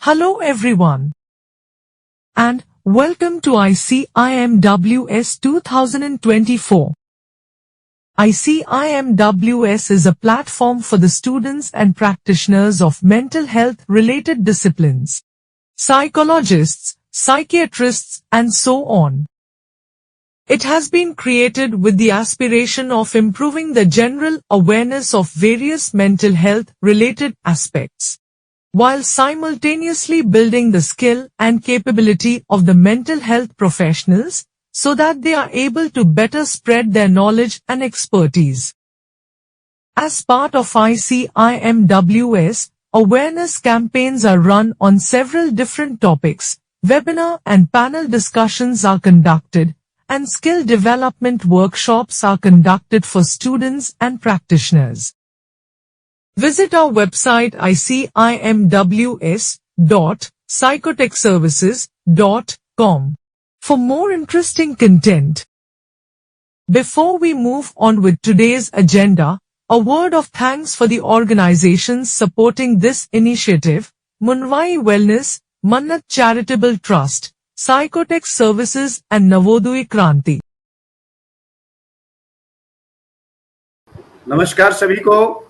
Hello everyone, and welcome to ICIMWS 2024. ICIMWS is a platform for the students and practitioners of mental health related disciplines, psychologists, psychiatrists, and so on. It has been created with the aspiration of improving the general awareness of various mental health related aspects, while simultaneously building the skill and capability of the mental health professionals so that they are able to better spread their knowledge and expertise. As part of ICIMWS, awareness campaigns are run on several different topics, webinar and panel discussions are conducted, and skill development workshops are conducted for students and practitioners. Visit our website icimws.psychotechservices.com for more interesting content. Before we move on with today's agenda, a word of thanks for the organizations supporting this initiative: Munwai Wellness, Mannat Charitable Trust, Psychotech Services and Navodaya Kranti. नमस्कार सभी को।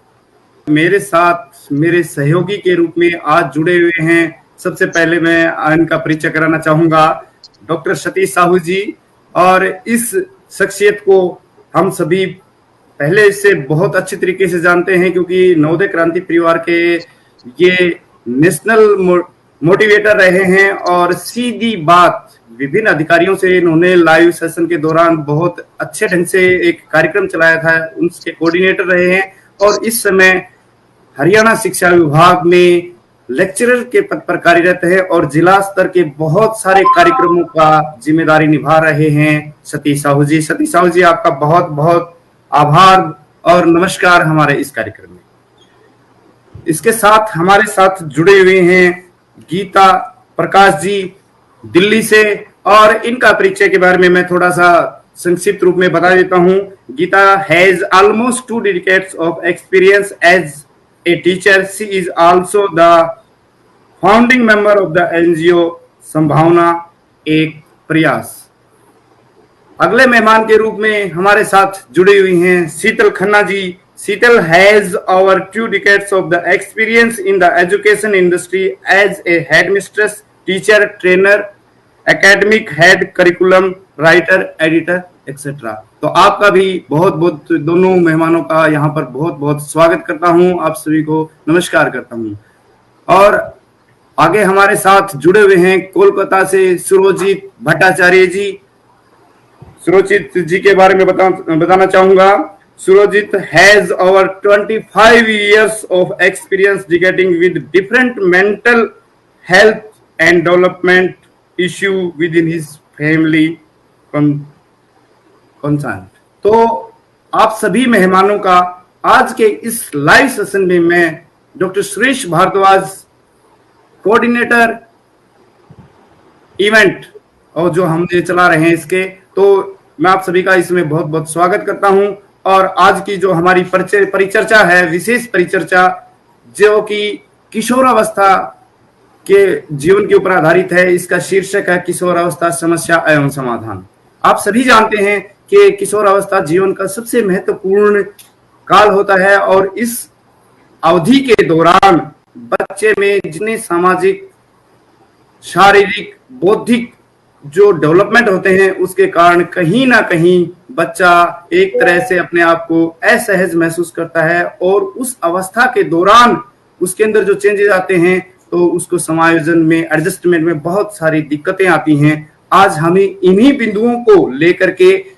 मेरे साथ मेरे सहयोगी के रूप में आज जुड़े हुए हैं। सबसे पहले मैं इनका परिचय कराना चाहूंगा, डॉक्टर सतीश साहू जी। और इस शख्सियत को हम सभी पहले से बहुत अच्छे तरीके से जानते हैं, क्योंकि नवोदय क्रांति परिवार के ये नेशनल मोटिवेटर रहे हैं और सीधी बात विभिन्न अधिकारियों से इन्होंने लाइव सेशन के दौरान बहुत अच्छे ढंग से एक कार्यक्रम चलाया था, उसके कोऑर्डिनेटर रहे हैं और इस समय हरियाणा शिक्षा विभाग में लेक्चरर के पद पर कार्यरत है और जिला स्तर के बहुत सारे कार्यक्रमों का जिम्मेदारी निभा रहे हैं सतीश साहू जी। सतीश साहू जी, आपका बहुत बहुत आभार और नमस्कार हमारे इस कार्यक्रम में। इसके साथ हमारे साथ जुड़े हुए हैं गीता प्रकाश जी दिल्ली से, और इनका परिचय के बारे में मैं थोड़ा सा संक्षिप्त रूप में बता देता हूं। Geeta has almost 2 decades of experience as a teacher. She is also the founding member of the NGO संभावना एक प्रयास। अगले मेहमान के रूप में हमारे साथ जुड़ी हुई हैं शीतल खन्ना जी। शीतल has over 2 decades of the experience in the education industry as a headmistress, teacher, trainer, academic head, curriculum writer, editor, etc. तो आपका भी बहुत बहुत, दोनों मेहमानों का यहाँ पर बहुत बहुत स्वागत करता हूँ। आप सभी को नमस्कार करता हूँ। और आगे हमारे साथ जुड़े हुए हैं कोलकाता से सुरोजित भट्टाचार्य जी। सुरोजित जी के बारे में बताना चाहूंगा। Surojit has over 25 years of experience dealing with different mental health and development issue within his family concern. तो आप सभी मेहमानों का आज के इस लाइव सेशन में मैं doctor Suresh Bhardwaj, coordinator event और जो हम ये चला रहे हैं इसके, तो मैं आप सभी का इसमें बहुत बहुत स्वागत करता हूं। और आज की जो हमारी परिचर्चा है, विशेष परिचर्चा, जो कि किशोरावस्था के जीवन के ऊपर आधारित है। इसका शीर्षक है किशोरावस्था समस्या एवं समाधान। आप सभी जानते हैं कि किशोरावस्था जीवन का सबसे महत्वपूर्ण काल होता है और इस अवधि के दौरान बच्चे में जितने सामाजिक, शारीरिक, बौद्धिक जो डेवलपमेंट होते हैं, उसके कारण कहीं ना कहीं बच्चा एक तरह से अपने आप को असहज महसूस करता है और उस अवस्था के दौरान उसके अंदर जो चेंजेस आते हैं तो उसको समायोजन में, एडजस्टमेंट में बहुत सारी दिक्कतें आती हैं। आज हमें इन्हीं बिंदुओं को लेकर के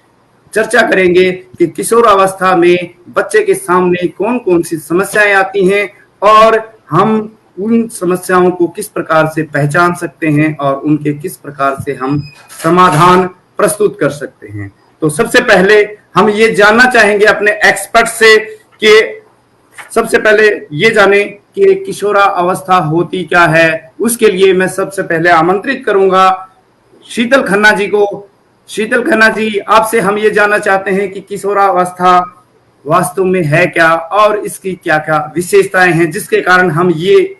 चर्चा करेंगे कि किशोरावस्था में बच्चे के सामने कौन कौन सी समस्याएं आती हैं और हम उन समस्याओं को किस प्रकार से पहचान सकते हैं और उनके किस प्रकार से हम समाधान प्रस्तुत कर सकते हैं। तो सबसे पहले हम ये जानना चाहेंगे अपने एक्सपर्ट से कि सबसे पहले ये जाने कि किशोरा अवस्था होती क्या है। उसके लिए मैं सबसे पहले आमंत्रित करूंगा शीतल खन्ना जी को। शीतल खन्ना जी, आपसे हम ये जानना चाहते हैं कि किशोरावस्था वास्तव में है क्या और इसकी क्या क्या विशेषताएं हैं जिसके कारण हम ये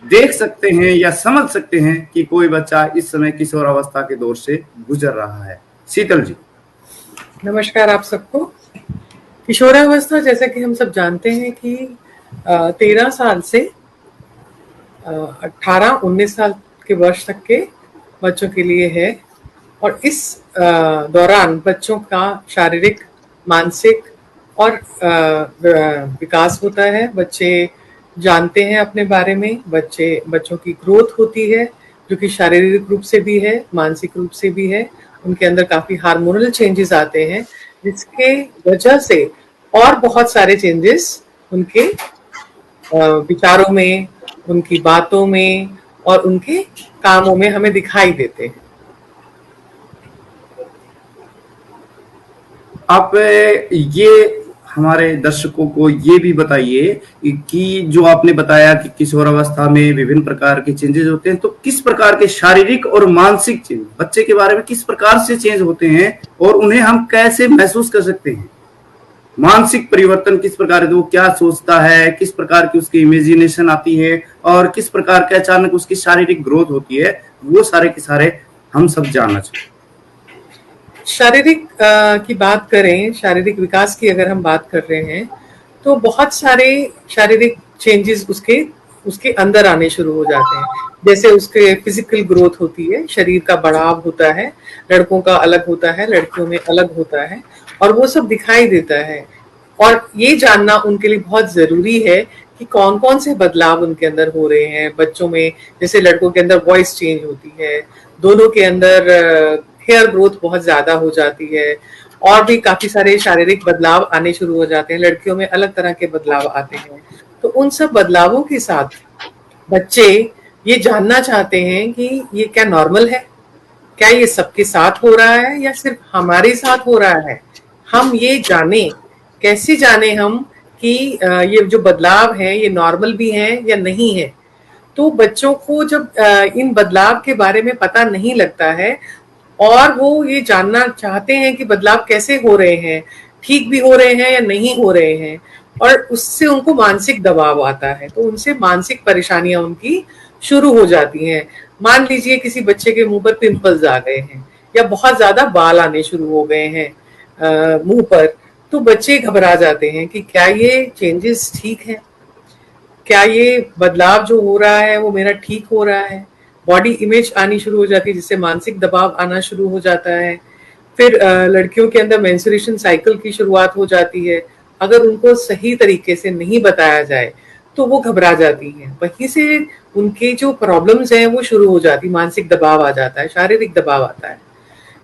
देख सकते हैं या समझ सकते हैं कि कोई बच्चा इस समय किशोरावस्था के दौर से गुजर रहा है? शीतल जी। नमस्कार आप सबको। किशोरावस्था जैसा कि हम सब जानते हैं कि 13 साल से 18-19 साल के वर्ष तक के बच्चों के लिए है, और इस दौरान बच्चों का शारीरिक, मानसिक और विकास होता है। बच्चे जानते हैं अपने बारे में, बच्चों की ग्रोथ होती है, जो कि शारीरिक रूप से भी है, मानसिक रूप से भी है। उनके अंदर काफी हार्मोनल चेंजेस आते हैं, जिसके वजह से और बहुत सारे चेंजेस उनके विचारों में, उनकी बातों में और उनके कामों में हमें दिखाई देते हैं। आप ये हमारे दर्शकों को ये भी बताइए कि जो आपने बताया कि किशोरावस्था में विभिन्न प्रकार के चेंजेस होते हैं, तो किस प्रकार के शारीरिक और मानसिक चेंज बच्चे के बारे में किस प्रकार से चेंज होते हैं और उन्हें हम कैसे महसूस कर सकते हैं? मानसिक परिवर्तन किस प्रकार है, वो क्या सोचता है, किस प्रकार की उसकी इमेजिनेशन आती है और किस प्रकार के अचानक उसकी शारीरिक ग्रोथ होती है, वो सारे के सारे हम सब जानना चाहिए। शारीरिक की बात करें, शारीरिक विकास की अगर हम बात कर रहे हैं, तो बहुत सारे शारीरिक चेंजेस उसके अंदर आने शुरू हो जाते हैं। जैसे उसके फिजिकल ग्रोथ होती है, शरीर का बढ़ाव होता है, लड़कों का अलग होता है, लड़कियों में अलग होता है, और वो सब दिखाई देता है। और ये जानना उनके लिए बहुत जरूरी है कि कौन कौन से बदलाव उनके अंदर हो रहे हैं बच्चों में। जैसे लड़कों के अंदर वॉइस चेंज होती है, दोनों के अंदर हेयर ग्रोथ बहुत ज्यादा हो जाती है, और भी काफी सारे शारीरिक बदलाव आने शुरू हो जाते हैं। लड़कियों में अलग तरह के बदलाव आते हैं। तो उन सब बदलावों के साथ बच्चे ये जानना चाहते हैं कि ये क्या नॉर्मल है, क्या ये सबके साथ हो रहा है या सिर्फ हमारे साथ हो रहा है। हम ये जाने, कैसे जाने हम कि ये जो बदलाव है ये नॉर्मल भी है या नहीं है। तो बच्चों को जब इन बदलाव के बारे में पता नहीं लगता है और वो ये जानना चाहते हैं कि बदलाव कैसे हो रहे हैं, ठीक भी हो रहे हैं या नहीं हो रहे हैं, और उससे उनको मानसिक दबाव आता है, तो उनसे मानसिक परेशानियां उनकी शुरू हो जाती हैं। मान लीजिए किसी बच्चे के मुंह पर पिंपल्स आ गए हैं या बहुत ज्यादा बाल आने शुरू हो गए हैं मुंह पर, तो बच्चे घबरा जाते हैं कि क्या ये चेंजेस ठीक है, क्या ये बदलाव जो हो रहा है वो मेरा ठीक हो रहा है। बॉडी इमेज आनी शुरू हो जाती है, जिससे मानसिक दबाव आना शुरू हो जाता है। फिर लड़कियों के अंदर मेंस्ट्रुएशन साइकिल की शुरुआत हो जाती है। अगर उनको सही तरीके से नहीं बताया जाए तो वो घबरा जाती हैं। वहीं से उनके जो प्रॉब्लम्स हैं वो शुरू हो जाती, मानसिक दबाव आ जाता है, शारीरिक दबाव आता है।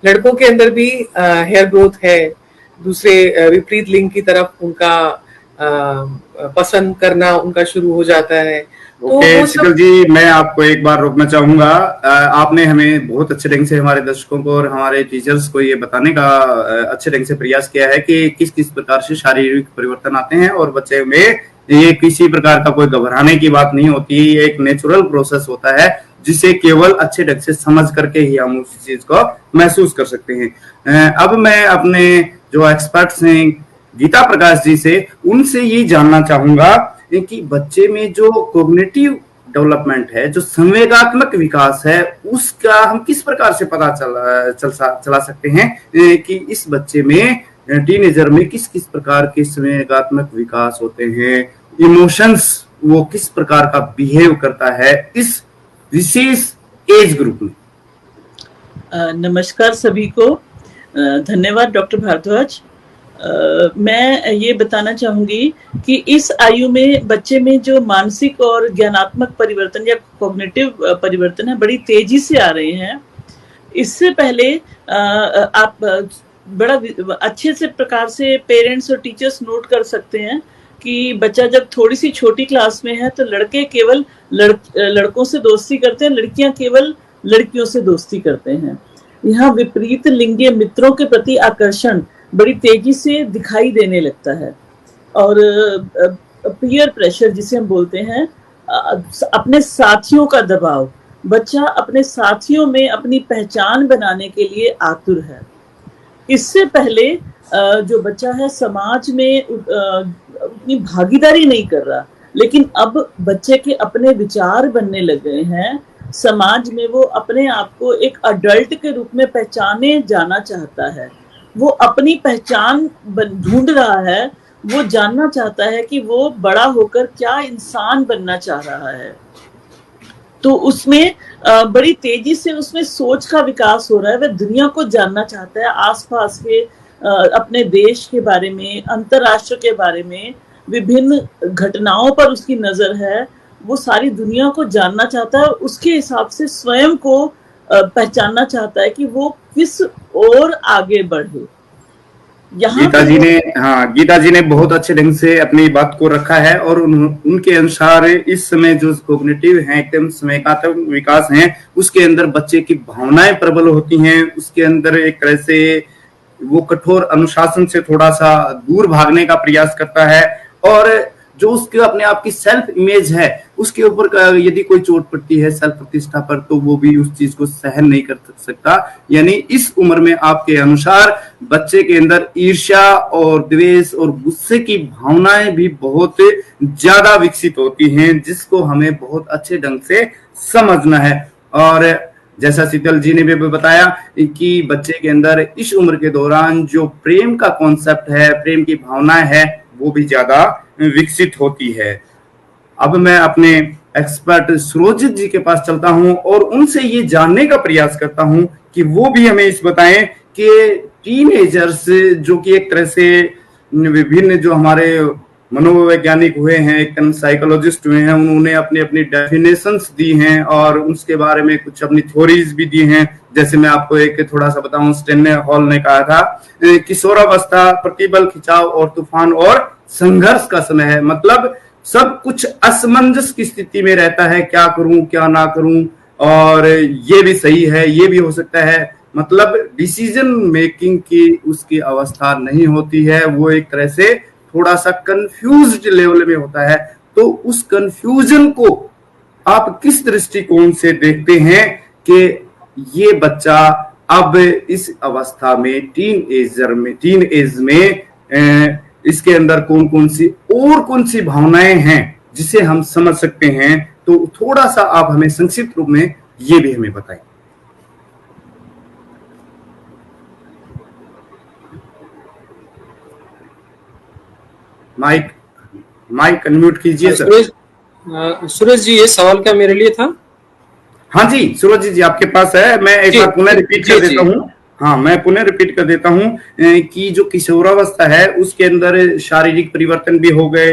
लड़कों के अंदर भी हेयर ग्रोथ है, दूसरे विपरीत लिंग की तरफ उनका पसंद करना उनका शुरू हो जाता है। ओके शीतल जी, मैं आपको एक बार रोकना चाहूंगा। आपने हमें बहुत अच्छे ढंग से हमारे दर्शकों को और हमारे टीचर्स को ये बताने का अच्छे ढंग से प्रयास किया है कि किस किस प्रकार से शारीरिक परिवर्तन आते हैं, और बच्चे में ये किसी प्रकार का कोई घबराने की बात नहीं होती, ये एक नेचुरल प्रोसेस होता है जिसे केवल अच्छे ढंग से समझ करके ही हम उस चीज को महसूस कर सकते हैं। अब मैं अपने जो एक्सपर्ट्स हैं गीता प्रकाश जी से, उनसे ये जानना चाहूंगा कि बच्चे में जो कॉग्निटिव डेवलपमेंट है, जो संवेगात्मक विकास है, उसका हम किस प्रकार से पता चला सकते हैं कि इस बच्चे में, टीनेजर में किस किस प्रकार के संवेगात्मक विकास होते हैं, इमोशंस वो किस प्रकार का बिहेव करता है इस विशेष एज ग्रुप में। नमस्कार सभी को, धन्यवाद डॉक्टर भारद्वाज। मैं ये बताना चाहूंगी कि इस आयु में बच्चे में जो मानसिक और ज्ञानात्मक परिवर्तन या कॉग्निटिव परिवर्तन है, बड़ी तेजी से आ रहे हैं। इससे पहले आप बड़ा अच्छे से प्रकार से पेरेंट्स और टीचर्स नोट कर सकते हैं कि बच्चा जब थोड़ी सी छोटी क्लास में है तो लड़के केवल लड़कों से दोस्ती करते हैं, लड़कियां केवल लड़कियों से दोस्ती करते हैं। यहाँ विपरीत लिंगीय मित्रों के प्रति आकर्षण बड़ी तेजी से दिखाई देने लगता है, और पीयर प्रेशर जिसे हम बोलते हैं, अपने साथियों का दबाव, बच्चा अपने साथियों में अपनी पहचान बनाने के लिए आतुर है। इससे पहले जो बच्चा है समाज में उतनी भागीदारी नहीं कर रहा, लेकिन अब बच्चे के अपने विचार बनने लगे हैं, समाज में वो अपने आप को एक अडल्ट के रूप में पहचाने जाना चाहता है, वो अपनी पहचान ढूंढ रहा है, वो जानना चाहता है कि वो बड़ा होकर क्या इंसान बनना चाह रहा है। तो उसमें बड़ी तेजी से उसमें सोच का विकास हो रहा है, वह दुनिया को जानना चाहता है, आसपास के अपने देश के बारे में, अंतरराष्ट्र के बारे में, विभिन्न घटनाओं पर उसकी नजर है, वो सारी दुनिया को जानना चाहता है, उसके हिसाब से स्वयं को पहचानना चाहता है कि वो किस ओर आगे बढ़े। गीता जी ने बहुत अच्छे ढंग से अपनी बात को रखा है और उनके अनुसार इस समय जो कॉग्निटिव है, एकदम संवेदनात्मक विकास है, उसके अंदर बच्चे की भावनाएं प्रबल होती हैं, उसके अंदर एक तरह से वो कठोर अनुशासन से थोड़ा सा दूर भागने का प्रयास करता है और जो उसके अपने आप की सेल्फ इमेज है उसके ऊपर यदि कोई चोट पड़ती है सेल्फ प्रतिष्ठा पर, तो वो भी उस चीज को सहन नहीं कर सकता। यानी इस उम्र में आपके अनुसार बच्चे के अंदर ईर्ष्या और द्वेष और गुस्से की भावनाएं भी बहुत ज्यादा विकसित होती हैं, जिसको हमें बहुत अच्छे ढंग से समझना है। और जैसा शीतल जी ने भी बताया कि बच्चे के अंदर इस उम्र के दौरान जो प्रेम का कॉन्सेप्ट है, प्रेम की भावनाएं है, वो भी ज्यादा विकसित होती है। अब मैं अपने एक्सपर्ट सुरजीत जी के पास चलता हूं और उनसे ये जानने का प्रयास करता हूं कि वो भी हमें इस बताएं कि टीनेजर्स जो कि एक तरह से विभिन्न जो हमारे मनोवैज्ञानिक हुए हैं, एक साइकोलॉजिस्ट हुए हैं, उन्होंने अपनी अपनी डेफिनेशंस दी हैं और उसके बारे में कुछ अपनी थ्योरीज भी दी हैं। जैसे मैं आपको एक थोड़ा सा बताऊं, स्टेनले हॉल ने कहा था किशोरावस्था प्रतिबल, खिंचाव और तूफान और संघर्ष का समय है। मतलब सब कुछ असमंजस की स्थिति में रहता है, क्या करूं क्या ना करूं, और ये भी सही है ये भी हो सकता है, मतलब डिसीजन मेकिंग की उसकी अवस्था नहीं होती है, वो एक तरह से थोड़ा सा कंफ्यूज्ड लेवल में होता है। तो उस कंफ्यूजन को आप किस दृष्टिकोण से देखते हैं कि ये बच्चा अब इस अवस्था में टीन एज में इसके अंदर कौन कौन सी भावनाएं हैं जिसे हम समझ सकते हैं? तो थोड़ा सा आप हमें संक्षिप्त रूप में ये भी हमें बताएं। माइक अनम्यूट कीजिए सर। सूरज जी, ये सवाल क्या मेरे लिए था? हाँ जी सूरज जी आपके पास है। मैं एक बार पुनः रिपीट कर देता हूँ। हाँ, मैं पुनः रिपीट कर देता हूँ कि जो किशोरावस्था है उसके अंदर शारीरिक परिवर्तन भी हो गए,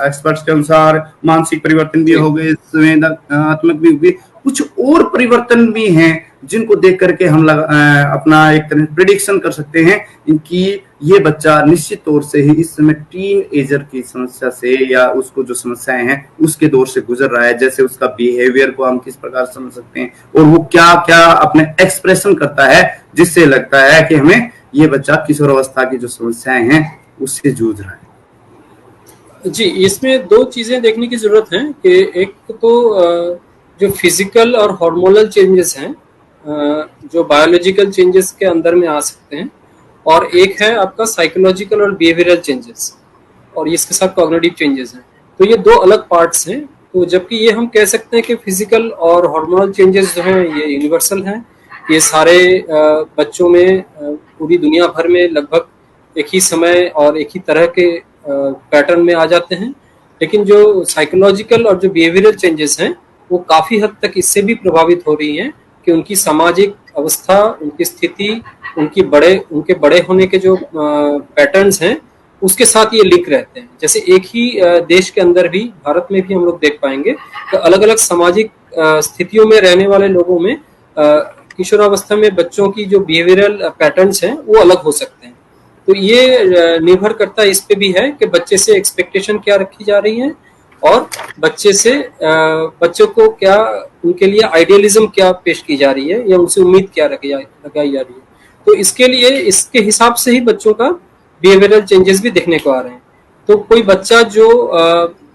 एक्सपर्ट्स के अनुसार मानसिक परिवर्तन भी हो गए, संवेदनात्मक भी हो गए, कुछ और परिवर्तन भी हैं जिनको देख करके हम अपना एक तरह प्रिडिक्शन कर सकते हैं कि ये बच्चा निश्चित तौर से ही इस समय टीन एजर की समस्या से या उसको जो समस्याएं हैं उसके दौर से गुजर रहा है। जैसे उसका बिहेवियर को हम किस प्रकार समझ सकते हैं और वो क्या क्या अपने एक्सप्रेशन करता है जिससे लगता है कि हमें ये बच्चा किशोरावस्था की जो समस्याएं हैं उससे जूझ रहा है। जी, इसमें दो चीजें देखने की जरूरत है कि एक तो जो फिजिकल और हार्मोनल चेंजेस हैं जो बायोलॉजिकल चेंजेस के अंदर में आ सकते हैं, और एक है आपका साइकोलॉजिकल और बिहेवियरल चेंजेस, और इसके साथ कॉग्निटिव चेंजेस हैं। तो ये दो अलग पार्ट्स हैं। तो जबकि ये हम कह सकते हैं कि फिजिकल और हार्मोनल चेंजेस जो हैं ये यूनिवर्सल हैं, ये सारे बच्चों में पूरी दुनिया भर में लगभग एक ही समय और एक ही तरह के पैटर्न में आ जाते हैं। लेकिन जो साइकोलॉजिकल और जो बिहेवियरल चेंजेस हैं वो काफ़ी हद तक इससे भी प्रभावित हो रही हैं कि उनकी सामाजिक अवस्था, उनकी स्थिति, उनके बड़े होने के जो पैटर्न्स हैं उसके साथ ये लिंक रहते हैं। जैसे एक ही देश के अंदर भी, भारत में भी हम लोग देख पाएंगे कि अलग अलग सामाजिक स्थितियों में रहने वाले लोगों में किशोरावस्था में बच्चों की जो बिहेवियरल पैटर्न्स हैं वो अलग हो सकते हैं। तो ये निर्भर करता इस पे भी है कि बच्चे से एक्सपेक्टेशन क्या रखी जा रही है और बच्चों को क्या, उनके लिए आइडियलिज्म क्या पेश की जा रही है या उनसे उम्मीद क्या लगाई जा रही है। तो इसके लिए इसके हिसाब से ही बच्चों का बिहेवियरल चेंजेस भी देखने को आ रहे हैं। तो कोई बच्चा जो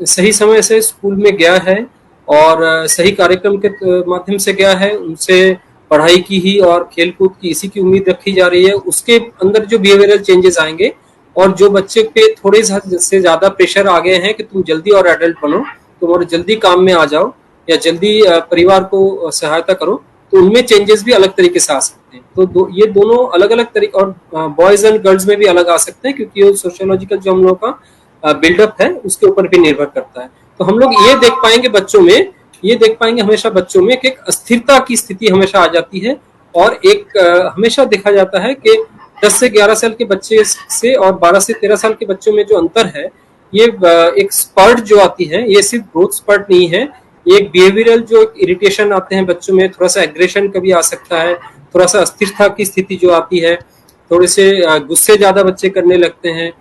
सही समय से स्कूल में गया है और सही कार्यक्रम के माध्यम से गया है, उनसे पढ़ाई की ही और खेलकूद की इसी की उम्मीद रखी जा रही है, उसके अंदर जो बिहेवियरल चेंजेस आएंगे और जो बच्चे पे थोड़े से ज्यादा प्रेशर आ गए हैं कि तुम जल्दी और एडल्ट बनो, तुम और जल्दी काम में आ जाओ या जल्दी परिवार को सहायता करो, तो उनमें चेंजेस भी अलग तरीके से आ सकते हैं। तो ये दोनों अलग अलग तरीके, और बॉयज एंड गर्ल्स में भी अलग आ सकते हैं, क्योंकि ये सोशियोलॉजिकल जो हम लोग का बिल्डअप है उसके ऊपर भी निर्भर करता है। तो हम लोग ये देख पाएंगे बच्चों में, ये देख पाएंगे हमेशा बच्चों में कि एक अस्थिरता की स्थिति हमेशा आ जाती है, और एक हमेशा देखा जाता है कि 10 से 11 साल के बच्चे से और 12 से 13 साल के बच्चों में जो अंतर है, ये एक स्पर्ट जो आती है, ये सिर्फ ग्रोथ स्पर्ट नहीं है, ये एक बिहेवियरल जो इरिटेशन आते हैं बच्चों में, थोड़ा सा एग्रेशन कभी आ सकता है, थोड़ा सा अस्थिरता की स्थिति जो आती है, थोड़े से गुस्से ज्यादा बच्चे करने लगते हैं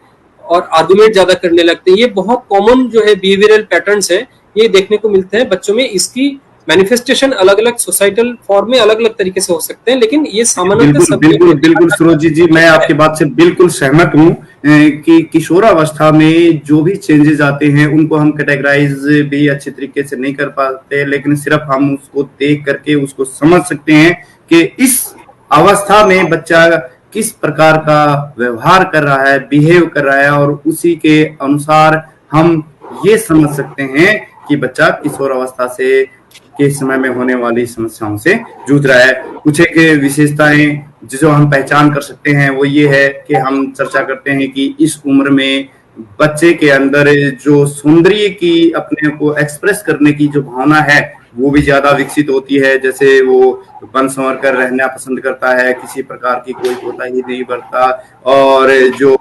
और आर्गुमेंट ज्यादा करने लगते हैं। ये बहुत कॉमन जो है बिहेवियरल पैटर्न्स है, ये देखने को मिलते हैं बच्चों में। इसकी मैनिफेस्टेशन अलग अलग सोसाइटल फॉर्म में अलग अलग तरीके से हो सकते हैं, लेकिन ये सामान्यतः बिल्कुल सुरोजी जी, मैं आपकी बात से बिल्कुल सहमत हूँ कि किशोरावस्था में जो भी चेंजेस आते हैं उनको हम कैटेगराइज भी अच्छे तरीके से नहीं कर पाते, लेकिन सिर्फ हम उसको देख करके उसको समझ सकते हैं कि इस अवस्था में बच्चा किस प्रकार का व्यवहार कर रहा है, बिहेव कर रहा है, और उसी के अनुसार हम ये समझ सकते हैं कि बच्चा किशोरावस्था से के समय में होने वाली समस्याओं से जूझ रहा है। कुछ एक विशेषताएं जो हम पहचान कर सकते हैं वो ये है कि हम चर्चा करते हैं कि इस उम्र में बच्चे के अंदर जो सौंदर्य की अपने को एक्सप्रेस करने की जो भावना है वो भी ज्यादा विकसित होती है। जैसे वो बन संवर कर रहना पसंद करता है, किसी प्रकार की कोई कोताही नहीं बरतता, और जो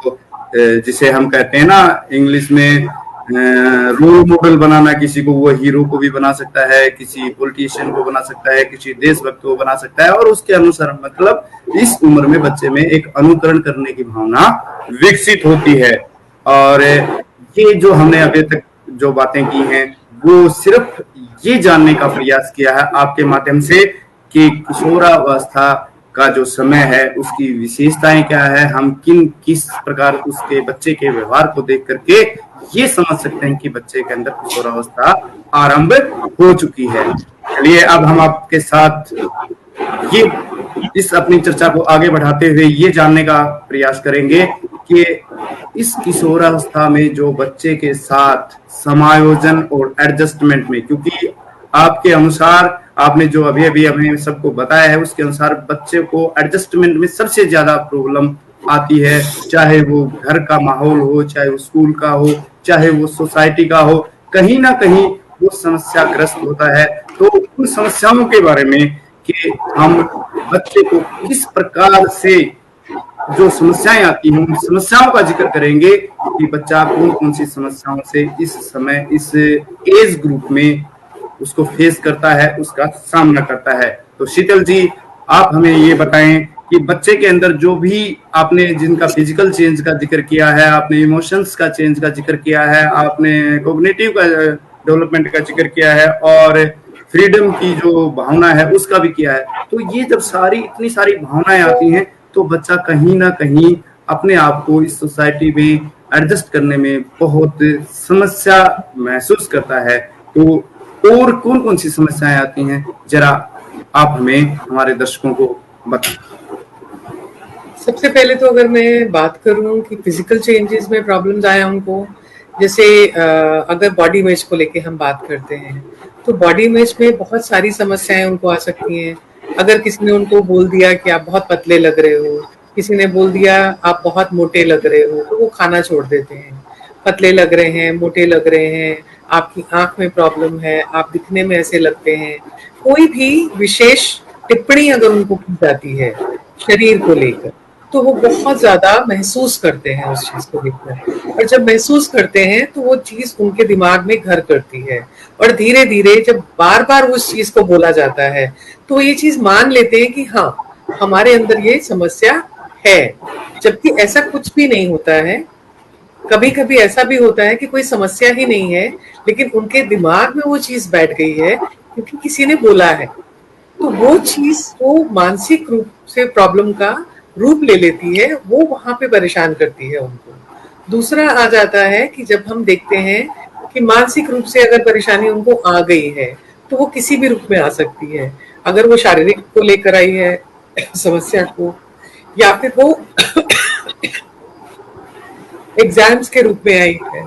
जिसे हम कहते हैं ना इंग्लिश में रोल मॉडल बनाना, किसी को वो हीरो को भी बना सकता है, किसी पॉलिटिशियन को बना सकता है, किसी देशभक्त को बना सकता है, और उसके अनुसार मतलब इस उम्र में बच्चे में एक अनुकरण करने की भावना विकसित होती है। और ये जो हमने अभी तक जो बातें की हैं वो सिर्फ ये जानने का प्रयास किया है आपके माध्यम से कि किशोरावस्था का जो समय है उसकी विशेषताएं क्या है, हम किस प्रकार उसके बच्चे के व्यवहार को देख करके ये समझ सकते हैं कि बच्चे के अंदर किशोरावस्था आरंभ हो चुकी है। चलिए अब हम आपके साथ ये इस अपनी चर्चा को आगे बढ़ाते हुए ये जानने का प्रयास करेंगे कि इस किशोरावस्था में जो बच्चे के साथ समायोजन और एडजस्टमेंट में, क्योंकि आपके अनुसार आपने जो अभी अभी हमें सबको बताया है उसके अनुसार बच्चे को एडजस्टमेंट में सबसे ज्यादा प्रॉब्लम आती है, चाहे वो घर का माहौल हो, चाहे वो स्कूल का हो, चाहे वो सोसाइटी का हो, कहीं ना कहीं वो समस्याग्रस्त होता है। तो उन समस्याओं के बारे में कि हम बच्चे को किस प्रकार से जो समस्याएं आती हैं उन समस्याओं का जिक्र करेंगे कि बच्चा कौन कौन सी समस्याओं से इस समय इस एज ग्रुप में उसको फेस करता है, उसका सामना करता है। तो शीतल जी आप हमें ये बताएं कि बच्चे के अंदर जो भी आपने जिनका फिजिकल चेंज का जिक्र किया है, आपने इमोशंस का चेंज का जिक्र किया है, आपने कॉग्निटिव का डेवलपमेंट का जिक्र किया है, और फ्रीडम की जो भावना है उसका भी किया है, तो ये जब इतनी सारी भावनाएं आती हैं तो बच्चा कहीं ना कहीं अपने आप को इस सोसाइटी में एडजस्ट करने में बहुत समस्या महसूस करता है। तो और कौन कौन सी समस्याएं आती हैं, जरा आप हमें हमारे दर्शकों को बताएं। सबसे पहले तो अगर मैं बात करूं कि फिजिकल चेंजेस में प्रॉब्लम्स आए उनको, जैसे अगर बॉडी इमेज को लेके हम बात करते हैं तो बॉडी इमेज में बहुत सारी समस्याएं उनको आ सकती हैं। अगर किसी ने उनको बोल दिया कि आप बहुत पतले लग रहे हो, किसी ने बोल दिया आप बहुत मोटे लग रहे हो, तो वो खाना छोड़ देते हैं। पतले लग रहे हैं, मोटे लग रहे हैं, आपकी आंख में प्रॉब्लम है, आप दिखने में ऐसे लगते हैं, कोई भी विशेष टिप्पणी अगर उनको की जाती है शरीर को लेकर तो वो बहुत ज्यादा महसूस करते हैं उस चीज को लेकर, और जब महसूस करते हैं तो वो चीज उनके दिमाग में घर करती है, और धीरे धीरे जब बार बार उस चीज को बोला जाता है तो ये चीज मान लेते हैं कि हाँ हमारे अंदर ये समस्या है, जबकि ऐसा कुछ भी नहीं होता है। कभी कभी ऐसा भी होता है कि कोई समस्या ही नहीं है लेकिन उनके दिमाग में वो चीज बैठ गई है क्योंकि किसी ने बोला है, तो वो चीज वो मानसिक रूप से प्रॉब्लम का रूप ले लेती है, वो वहां पे परेशान करती है उनको। दूसरा आ जाता है कि जब हम देखते हैं कि मानसिक रूप से अगर परेशानी उनको आ गई है तो वो किसी भी रूप में आ सकती है। अगर वो शारीरिक को लेकर आई है समस्या को, या फिर वो एग्जाम्स के रूप में आई है,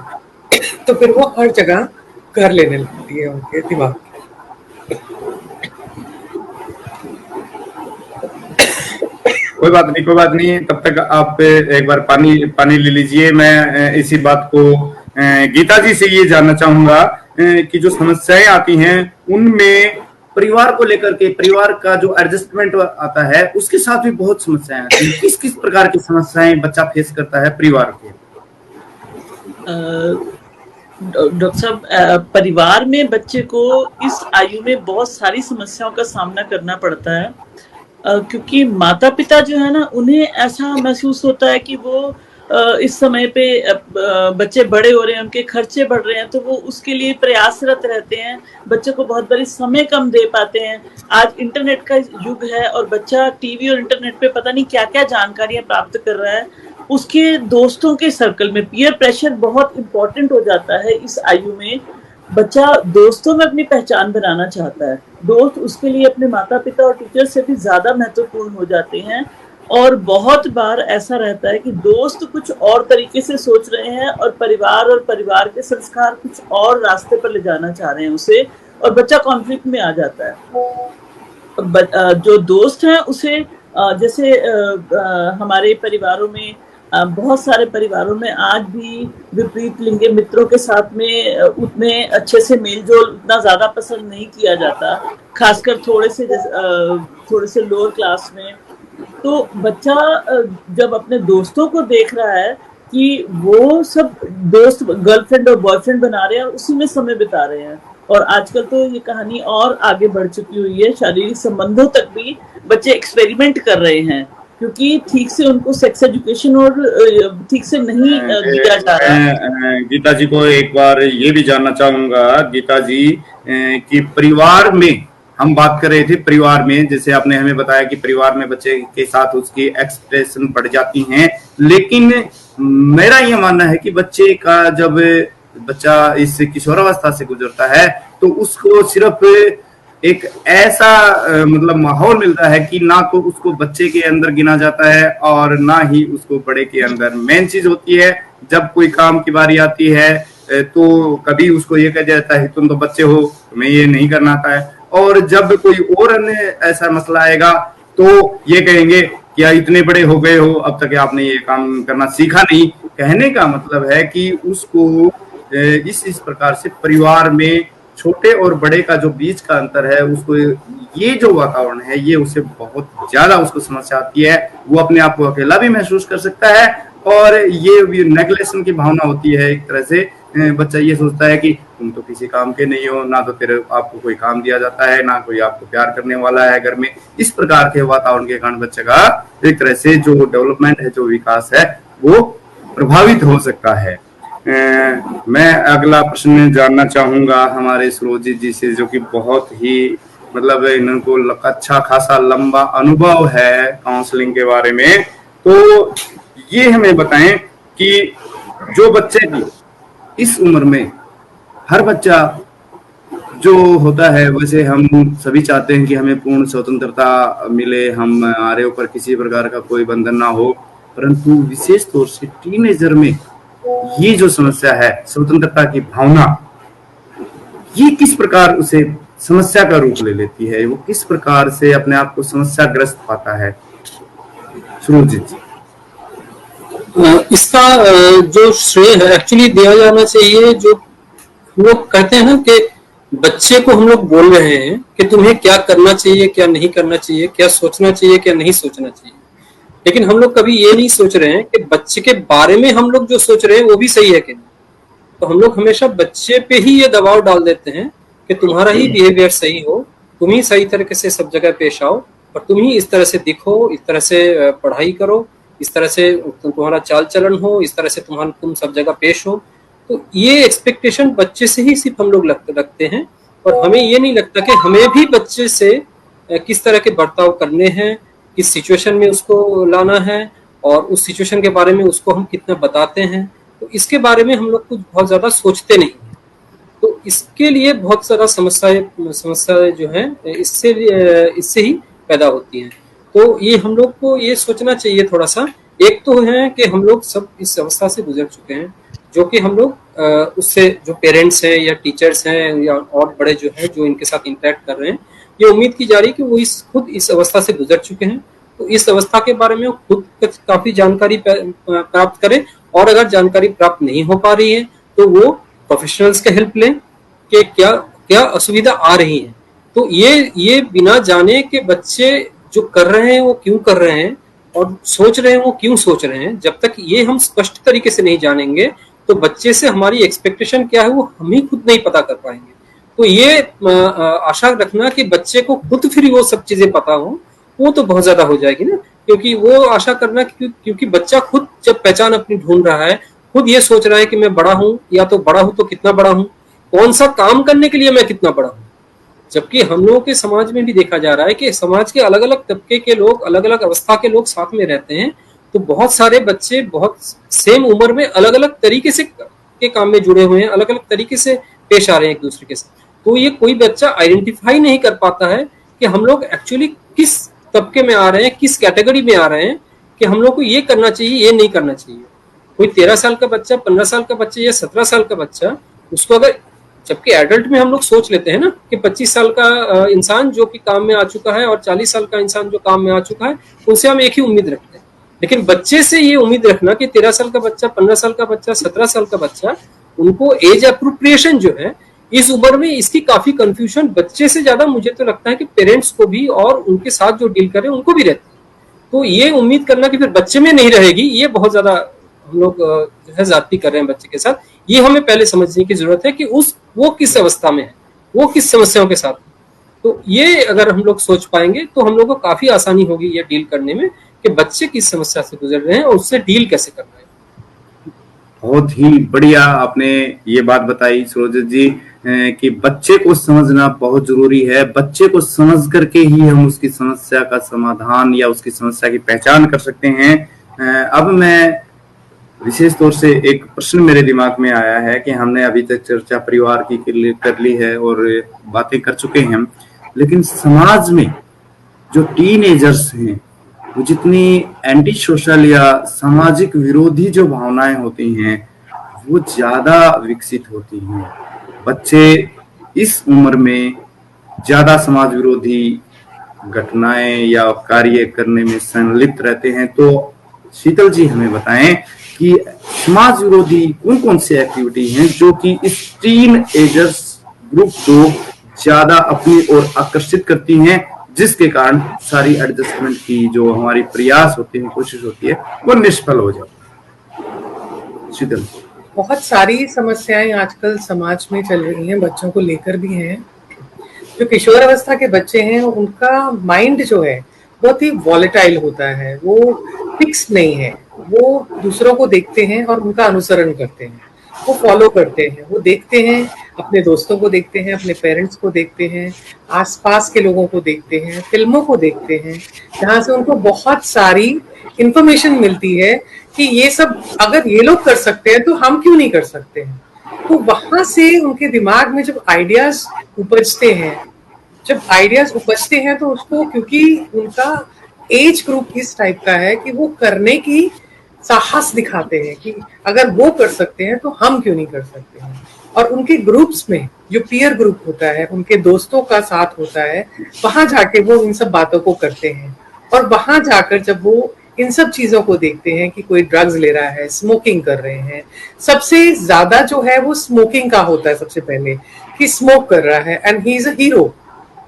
तो फिर वो हर जगह घर लेने लगती है उनके दिमाग की। कोई बात नहीं, कोई बात नहीं। तब तक आप एक बार पानी ले लीजिए। मैं इसी बात को गीता जी से ये जानना चाहूंगा कि जो समस्याएं आती हैं उनमें परिवार को लेकर के, परिवार का जो एडजस्टमेंट आता है उसके साथ भी बहुत समस्याएं आती हैं। किस किस प्रकार की समस्याएं बच्चा फेस करता है परिवार के? डॉक्टर साहब, परिवार में बच्चे को इस आयु में बहुत सारी समस्याओं का सामना करना पड़ता है, क्योंकि माता पिता जो है ना, उन्हें ऐसा महसूस होता है कि वो इस समय पे बच्चे बड़े हो रहे हैं, उनके खर्चे बढ़ रहे हैं, तो वो उसके लिए प्रयासरत रहते हैं। बच्चे को बहुत बड़ी समय कम दे पाते हैं। आज इंटरनेट का युग है और बच्चा टीवी और इंटरनेट पे पता नहीं क्या क्या जानकारियां प्राप्त कर रहा है। उसके दोस्तों के सर्कल में पीयर प्रेशर बहुत इंपॉर्टेंट हो जाता है। इस आयु में बच्चा दोस्तों में अपनी पहचान बनाना चाहता है। दोस्त उसके लिए अपने माता पिता और टीचर से भी ज्यादा महत्वपूर्ण हो जाते हैं। और बहुत बार ऐसा रहता है कि दोस्त कुछ और तरीके से सोच रहे हैं और परिवार के संस्कार कुछ और रास्ते पर ले जाना चाह रहे हैं उसे, और बच्चा कॉन्फ्लिक्ट में आ जाता है। जो दोस्त हैं उसे जैसे हमारे परिवारों में, बहुत सारे परिवारों में आज भी विपरीत लिंगी मित्रों के साथ में उतने अच्छे से मेलजोल उतना ज्यादा पसंद नहीं किया जाता, खासकर थोड़े से लोअर क्लास में। तो बच्चा जब अपने दोस्तों को देख रहा है कि वो सब दोस्त गर्लफ्रेंड और बॉयफ्रेंड बना रहे हैं और उसी में समय बिता रहे हैं, और आजकल तो ये कहानी और आगे बढ़ चुकी हुई है, शारीरिक संबंधों तक भी बच्चे एक्सपेरिमेंट कर रहे हैं, क्योंकि ठीक से उनको सेक्स एजुकेशन और ठीक से नहीं दिया जा रहा है। गीता जी को एक बार ये भी जानना चाहूंगा, गीता जी, कि परिवार में हम बात कर रहे थे, परिवार में जैसे आपने हमें बताया कि परिवार में बच्चे के साथ उसकी एक्सप्रेशन बढ़ जाती हैं, लेकिन मेरा ये मानना है कि बच्चे का जब बच्चा इस किशोरावस्था से गुजरता है तो उसको सिर्फ एक ऐसा मतलब माहौल मिलता है कि ना तो उसको बच्चे के अंदर गिना जाता है और ना ही उसको बड़े के अंदर। मेन चीज होती है जब कोई काम की बारी आती है तो कभी उसको ये कहा जाता है तुम तो बच्चे हो, तुम्हें ये नहीं करना आता है, और जब कोई और अन्य ऐसा मसला आएगा तो ये कहेंगे कि यार इतने बड़े हो गए हो, अब तक आपने ये काम करना सीखा नहीं। कहने का मतलब है कि उसको इस प्रकार से परिवार में छोटे और बड़े का जो बीच का अंतर है, उसको ये जो वातावरण है ये उसे बहुत ज्यादा उसको समस्या आती है। वो अपने आप को अकेला भी महसूस कर सकता है और ये नेगलेक्शन की भावना होती है। एक तरह से बच्चा ये सोचता है कि तुम तो किसी काम के नहीं हो, ना तो तेरे आपको कोई काम दिया जाता है, ना कोई आपको प्यार करने वाला है घर में। इस प्रकार के वातावरण के कारण बच्चे का एक तरह से जो डेवलपमेंट है, जो विकास है, वो प्रभावित हो सकता है। मैं अगला प्रश्न जानना चाहूंगा हमारे सुरोजित जी से, जो कि बहुत ही मतलब इनको अच्छा खासा लंबा अनुभव है काउंसलिंग के बारे में। तो ये हमें बताएं कि जो बच्चे की इस उम्र में, हर बच्चा जो होता है वैसे हम सभी चाहते हैं कि हमें पूर्ण स्वतंत्रता मिले, हमारे ऊपर किसी प्रकार का कोई बंधन ना हो, परंतु विशेष तौर से टीनेजर में ये जो समस्या है स्वतंत्रता की भावना, ये किस प्रकार उसे समस्या का रूप ले लेती है, वो किस प्रकार से अपने आप को समस्याग्रस्त पाता है? सुरजीत जी, इसका जो श्रेय है एक्चुअली दिया जाना चाहिए, जो लोग कहते हैं ना कि बच्चे को हम लोग बोल रहे हैं कि तुम्हें क्या करना चाहिए, क्या नहीं करना चाहिए, क्या सोचना चाहिए, क्या नहीं सोचना चाहिए, लेकिन हम लोग कभी ये नहीं सोच रहे हैं कि बच्चे के बारे में हम लोग जो सोच रहे हैं वो भी सही है कि नहीं। तो हम लोग हमेशा बच्चे पे ही ये दबाव डाल देते हैं कि तुम्हारा ही बिहेवियर सही हो, तुम ही सही तरीके से सब जगह पेश आओ और तुम ही इस तरह से दिखो, इस तरह से पढ़ाई करो, इस तरह से तुम्हारा चाल चलन हो, इस तरह से तुम सब जगह पेश हो। तो ये एक्सपेक्टेशन बच्चे से ही सिर्फ हम लोग रखते हैं और हमें ये नहीं लगता कि हमें भी बच्चे से किस तरह के बर्ताव करने हैं, किस सिचुएशन में उसको लाना है और उस सिचुएशन के बारे में उसको हम कितना बताते हैं। तो इसके बारे में हम लोग कुछ बहुत ज्यादा सोचते नहीं। तो इसके लिए बहुत सारा समस्याएं जो है इससे ही पैदा होती हैं। तो ये हम लोग को ये सोचना चाहिए थोड़ा सा एक तो है कि हम लोग सब इस अवस्था से गुजर चुके हैं, जो कि हम लोग उससे जो पेरेंट्स हैं या टीचर्स हैं या और बड़े जो हैं जो इनके साथ इंटरेक्ट कर रहे हैं, ये उम्मीद की जा रही है कि वो खुद इस अवस्था से गुजर चुके हैं, तो इस अवस्था के बारे में खुद काफी जानकारी प्राप्त करें, और अगर जानकारी प्राप्त नहीं हो पा रही है तो वो प्रोफेशनल्स के हेल्प लें कि क्या क्या असुविधा आ रही है। तो ये बिना जाने के बच्चे जो कर रहे हैं वो क्यों कर रहे हैं और सोच रहे हैं वो क्यों सोच रहे हैं, जब तक ये हम स्पष्ट तरीके से नहीं जानेंगे तो बच्चे से हमारी एक्सपेक्टेशन क्या है वो हम ही खुद नहीं पता कर पाएंगे। तो ये आशा रखना कि बच्चे को खुद फिर वो सब चीजें पता हो, वो तो बहुत ज्यादा हो जाएगी ना, क्योंकि वो आशा करना क्योंकि बच्चा खुद जब पहचान अपनी ढूंढ रहा है, खुद ये सोच रहा है कि मैं बड़ा हूं, या तो बड़ा हूं तो कितना बड़ा हूं, कौन सा काम करने के लिए मैं कितना बड़ा हूं। जबकि हम लोगों के समाज में भी देखा जा रहा है कि समाज के अलग अलग तबके के लोग, अलग अलग अवस्था के लोग साथ में रहते हैं, तो बहुत सारे बच्चे बहुत सेम उम्र में अलग अलग तरीके से के काम में जुड़े हुए हैं, अलग अलग तरीके से पेश आ रहे हैं एक दूसरे के साथ। तो ये कोई बच्चा आइडेंटिफाई नहीं कर पाता है कि हम लोग एक्चुअली किस तबके में आ रहे हैं, किस कैटेगरी में आ रहे हैं, कि हम लोग को ये करना चाहिए, ये नहीं करना चाहिए। कोई 13 साल का बच्चा, 15 साल का बच्चा या 17 साल का बच्चा, उसको अगर, जबकि एडल्ट में हम लोग सोच लेते हैं ना कि 25 साल का इंसान जो कि काम में आ चुका है और 40 साल का इंसान जो काम में आ चुका है, उनसे हम एक ही उम्मीद रखते हैं। लेकिन बच्चे से ये उम्मीद रखना कि 13 साल का बच्चा, 15 साल का बच्चा, 17 साल का बच्चा, उनको एज अप्रोप्रिएशन जो है इस उम्र में, इसकी काफी कंफ्यूजन बच्चे से ज्यादा मुझे तो लगता है कि पेरेंट्स को भी और उनके साथ जो डील करें उनको भी रहती है। तो ये उम्मीद करना कि फिर बच्चे में नहीं रहेगी, ये बहुत ज्यादा हम लोग जो है ज्यादती कर रहे हैं बच्चे के साथ। ये हमें पहले समझने की जरूरत है कि वो किस अवस्था में है, वो किस समस्याओं के साथ। तो ये अगर हम लोग सोच पाएंगे तो हम लोग को काफी आसानी होगी ये डील करने में कि बच्चे किस समस्या से गुजर रहे हैं और उससे डील कैसे करना है। बहुत ही बढ़िया आपने ये बात बताई सुरजीत जी कि बच्चे को समझना बहुत जरूरी है। बच्चे को समझ करके ही हम उसकी समस्या का समाधान या उसकी समस्या की पहचान कर सकते हैं। अब मैं विशेष तौर से एक प्रश्न मेरे दिमाग में आया है कि हमने अभी तक चर्चा परिवार की कर ली है और बातें कर चुके हैं, लेकिन समाज में जो टीनेजर्स हैं वो जितनी एंटी सोशल या सामाजिक विरोधी जो भावनाएं होती हैं वो ज्यादा विकसित होती हैं। बच्चे इस उम्र में ज्यादा समाज विरोधी घटनाएं या कार्य करने में संलिप्त रहते हैं। तो शीतल जी हमें बताएं कि समाज विरोधी कौन कौन सी एक्टिविटी हैं जो कि इस टीन एजर्स ग्रुप को ज्यादा अपनी ओर आकर्षित करती हैं, जिसके कारण सारी एडजस्टमेंट की जो हमारी प्रयास होते हैं, कोशिश होती है, वो निष्फल हो जाती है। शीतल, बहुत सारी समस्याएं आजकल समाज में चल रही हैं, बच्चों को लेकर भी हैं। जो किशोर अवस्था के बच्चे हैं उनका माइंड जो है बहुत ही वॉलेटाइल होता है, वो फिक्स नहीं है। वो दूसरों को देखते हैं और उनका अनुसरण करते हैं, वो फॉलो करते हैं, वो देखते हैं, अपने दोस्तों को देखते हैं, अपने पेरेंट्स को देखते हैं, आसपास के लोगों को देखते हैं, फिल्मों को देखते हैं, जहाँ से उनको बहुत सारी इंफॉर्मेशन मिलती है कि ये सब अगर ये लोग कर सकते हैं तो हम क्यों नहीं कर सकते हैं। तो वहां से उनके दिमाग में जब आइडियाज उपजते हैं तो उसको, क्योंकि उनका एज ग्रुप इस टाइप का है कि वो करने की साहस दिखाते हैं कि अगर वो कर सकते हैं तो हम क्यों नहीं कर सकते हैं। और उनके ग्रुप्स में जो पीयर ग्रुप होता है, उनके दोस्तों का साथ होता है, वहां जाके वो इन सब बातों को करते हैं। और वहां जाकर जब वो इन सब चीजों को देखते हैं कि कोई ड्रग्स ले रहा है, स्मोकिंग कर रहे हैं, सबसे ज्यादा जो है वो स्मोकिंग का होता है सबसे पहले, कि स्मोक कर रहा है and he is a hero,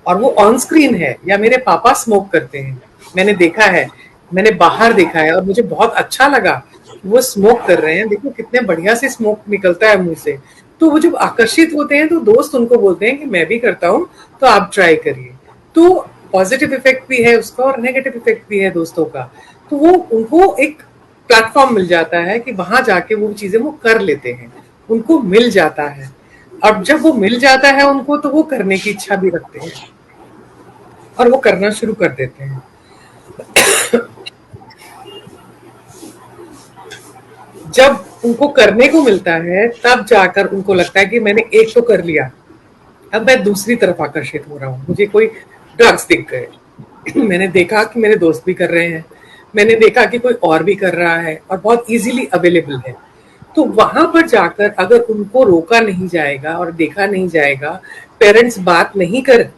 और वो ऑन स्क्रीन है, या मेरे पापा स्मोक करते हैं, मैंने देखा है, मैंने बाहर देखा है और मुझे बहुत अच्छा लगा वो स्मोक कर रहे हैं, देखो कितने बढ़िया से स्मोक निकलता है मुंह से। तो वो जब आकर्षित होते हैं तो दोस्त उनको बोलते हैं कि मैं भी करता हूँ तो आप ट्राई करिए। तो पॉजिटिव इफेक्ट भी है उसका और नेगेटिव इफेक्ट भी है दोस्तों का। तो वो उनको एक प्लेटफॉर्म मिल जाता है कि वहां जाके वो चीजें वो कर लेते हैं, उनको मिल जाता है। और जब वो मिल जाता है उनको, तो वो करने की इच्छा भी रखते हैं और वो करना शुरू कर देते हैं। जब उनको करने को मिलता है तब जाकर उनको लगता है कि मैंने एक तो कर लिया, अब मैं दूसरी तरफ आकर्षित हो रहा हूँ, मुझे कोई ड्रग्स दिख गए, मैंने देखा कि मेरे दोस्त भी कर रहे हैं, मैंने देखा कि कोई और भी कर रहा है और बहुत इजीली अवेलेबल है, तो वहां पर जाकर अगर उनको रोका नहीं जाएगा और देखा नहीं जाएगा, पेरेंट्स बात नहीं कर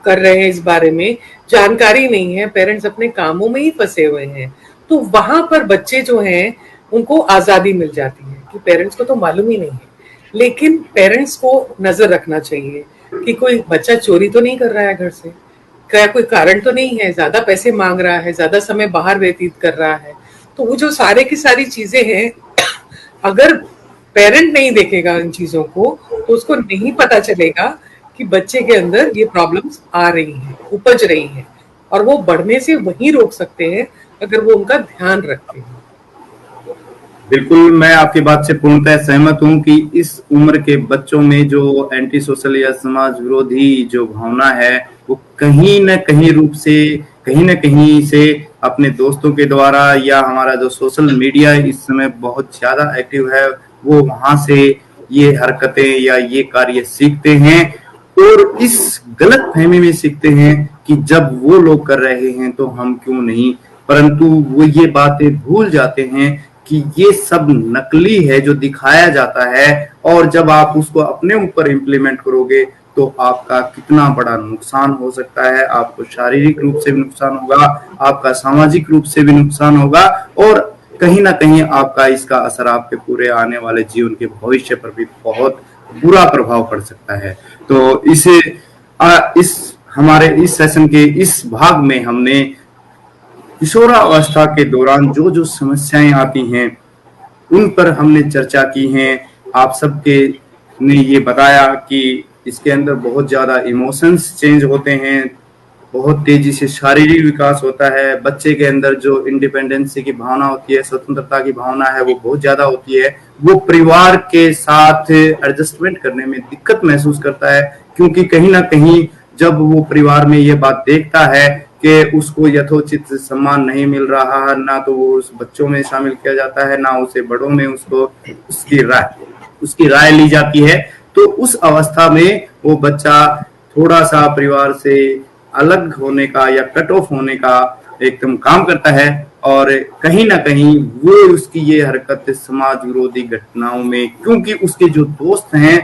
रहे हैं इस बारे में, जानकारी नहीं है, पेरेंट्स अपने कामों में ही फंसे हुए हैं, तो वहां पर बच्चे जो हैं उनको आजादी मिल जाती है कि पेरेंट्स को तो मालूम ही नहीं है। लेकिन पेरेंट्स को नजर रखना चाहिए कि कोई बच्चा चोरी तो नहीं कर रहा है घर से, क्या कोई कारण तो नहीं है, ज्यादा पैसे मांग रहा है, ज्यादा समय बाहर व्यतीत कर रहा है। तो वो जो सारे की सारी चीजें हैं, अगर पेरेंट नहीं देखेगा इन चीजों को तो उसको नहीं पता चलेगा कि बच्चे के अंदर ये प्रॉब्लम्स आ रही हैं, उपज रही हैं, और वो बढ़ने से वहीं रोक सकते हैं अगर वो उनका ध्यान रखते हैं। बिल्कुल, मैं आपकी बात से पूर्णतः सहमत हूं कि इस उम्र के बच्चों में जो एंटी सोशल या समाज विरोधी जो भावना है वो कहीं न कहीं रूप से, कहीं न कहीं से अपने दोस्तों के द्वारा या हमारा जो सोशल मीडिया इस समय बहुत ज्यादा एक्टिव है, वो वहां से ये हरकतें या ये कार्य सीखते हैं और इस गलत फहमी में सीखते हैं कि जब वो लोग कर रहे हैं तो हम क्यों नहीं, परंतु वो ये बातें भूल जाते हैं कि ये सब नकली है जो दिखाया जाता है, और जब आप उसको अपने ऊपर इम्प्लीमेंट करोगे तो आपका कितना बड़ा नुकसान हो सकता है। आपको शारीरिक रूप से भी नुकसान होगा, आपका सामाजिक रूप से भी नुकसान होगा, और कहीं ना कहीं आपका इसका असर आपके पूरे आने वाले जीवन के भविष्य पर भी बहुत बुरा प्रभाव पड़ सकता है। तो इस हमारे इस सेशन के इस भाग में हमने किशोरावस्था के दौरान जो जो समस्याएं आती हैं उन पर हमने चर्चा की है। आप सबके ने ये बताया कि इसके अंदर बहुत ज्यादा इमोशंस चेंज होते हैं, बहुत तेजी से शारीरिक विकास होता है, बच्चे के अंदर जो इंडिपेंडेंसी की भावना होती है, स्वतंत्रता की भावना है, वो बहुत ज्यादा होती है। वो परिवार के साथ एडजस्टमेंट करने में दिक्कत महसूस करता है, क्योंकि कहीं ना कहीं जब वो परिवार में ये बात देखता है कि उसको यथोचित सम्मान नहीं मिल रहा है, ना तो वो उस बच्चों में शामिल किया जाता है, ना उसे बड़ों में उसको उसकी राय ली जाती है, तो उस अवस्था में वो बच्चा थोड़ा सा परिवार से अलग होने का या कट ऑफ होने का एकदम काम करता है, और कहीं ना कहीं वो उसकी ये हरकत समाज विरोधी घटनाओं में, क्योंकि उसके जो दोस्त हैं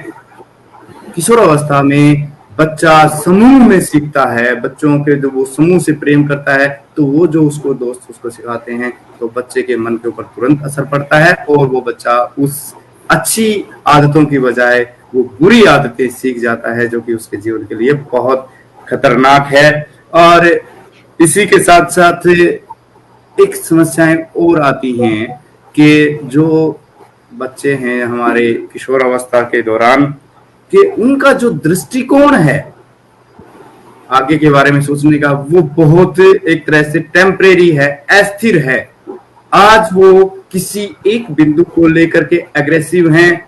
किशोरावस्था में बच्चा समूह में सीखता है, बच्चों के जो वो समूह से प्रेम करता है, तो वो जो उसको दोस्त उसको सिखाते हैं तो बच्चे के मन के ऊपर तुरंत असर पड़ता है, और वो बच्चा उस अच्छी आदतों की बजाय वो बुरी आदतें सीख जाता है, जो कि उसके जीवन के लिए बहुत खतरनाक है। और इसी के साथ साथ एक समस्याएं और आती हैं कि जो बच्चे हैं हमारे किशोरावस्था के दौरान, कि उनका जो दृष्टिकोण है आगे के बारे में सोचने का, वो बहुत एक तरह से टेम्परेरी है, अस्थिर है। आज वो किसी एक बिंदु को लेकर के एग्रेसिव हैं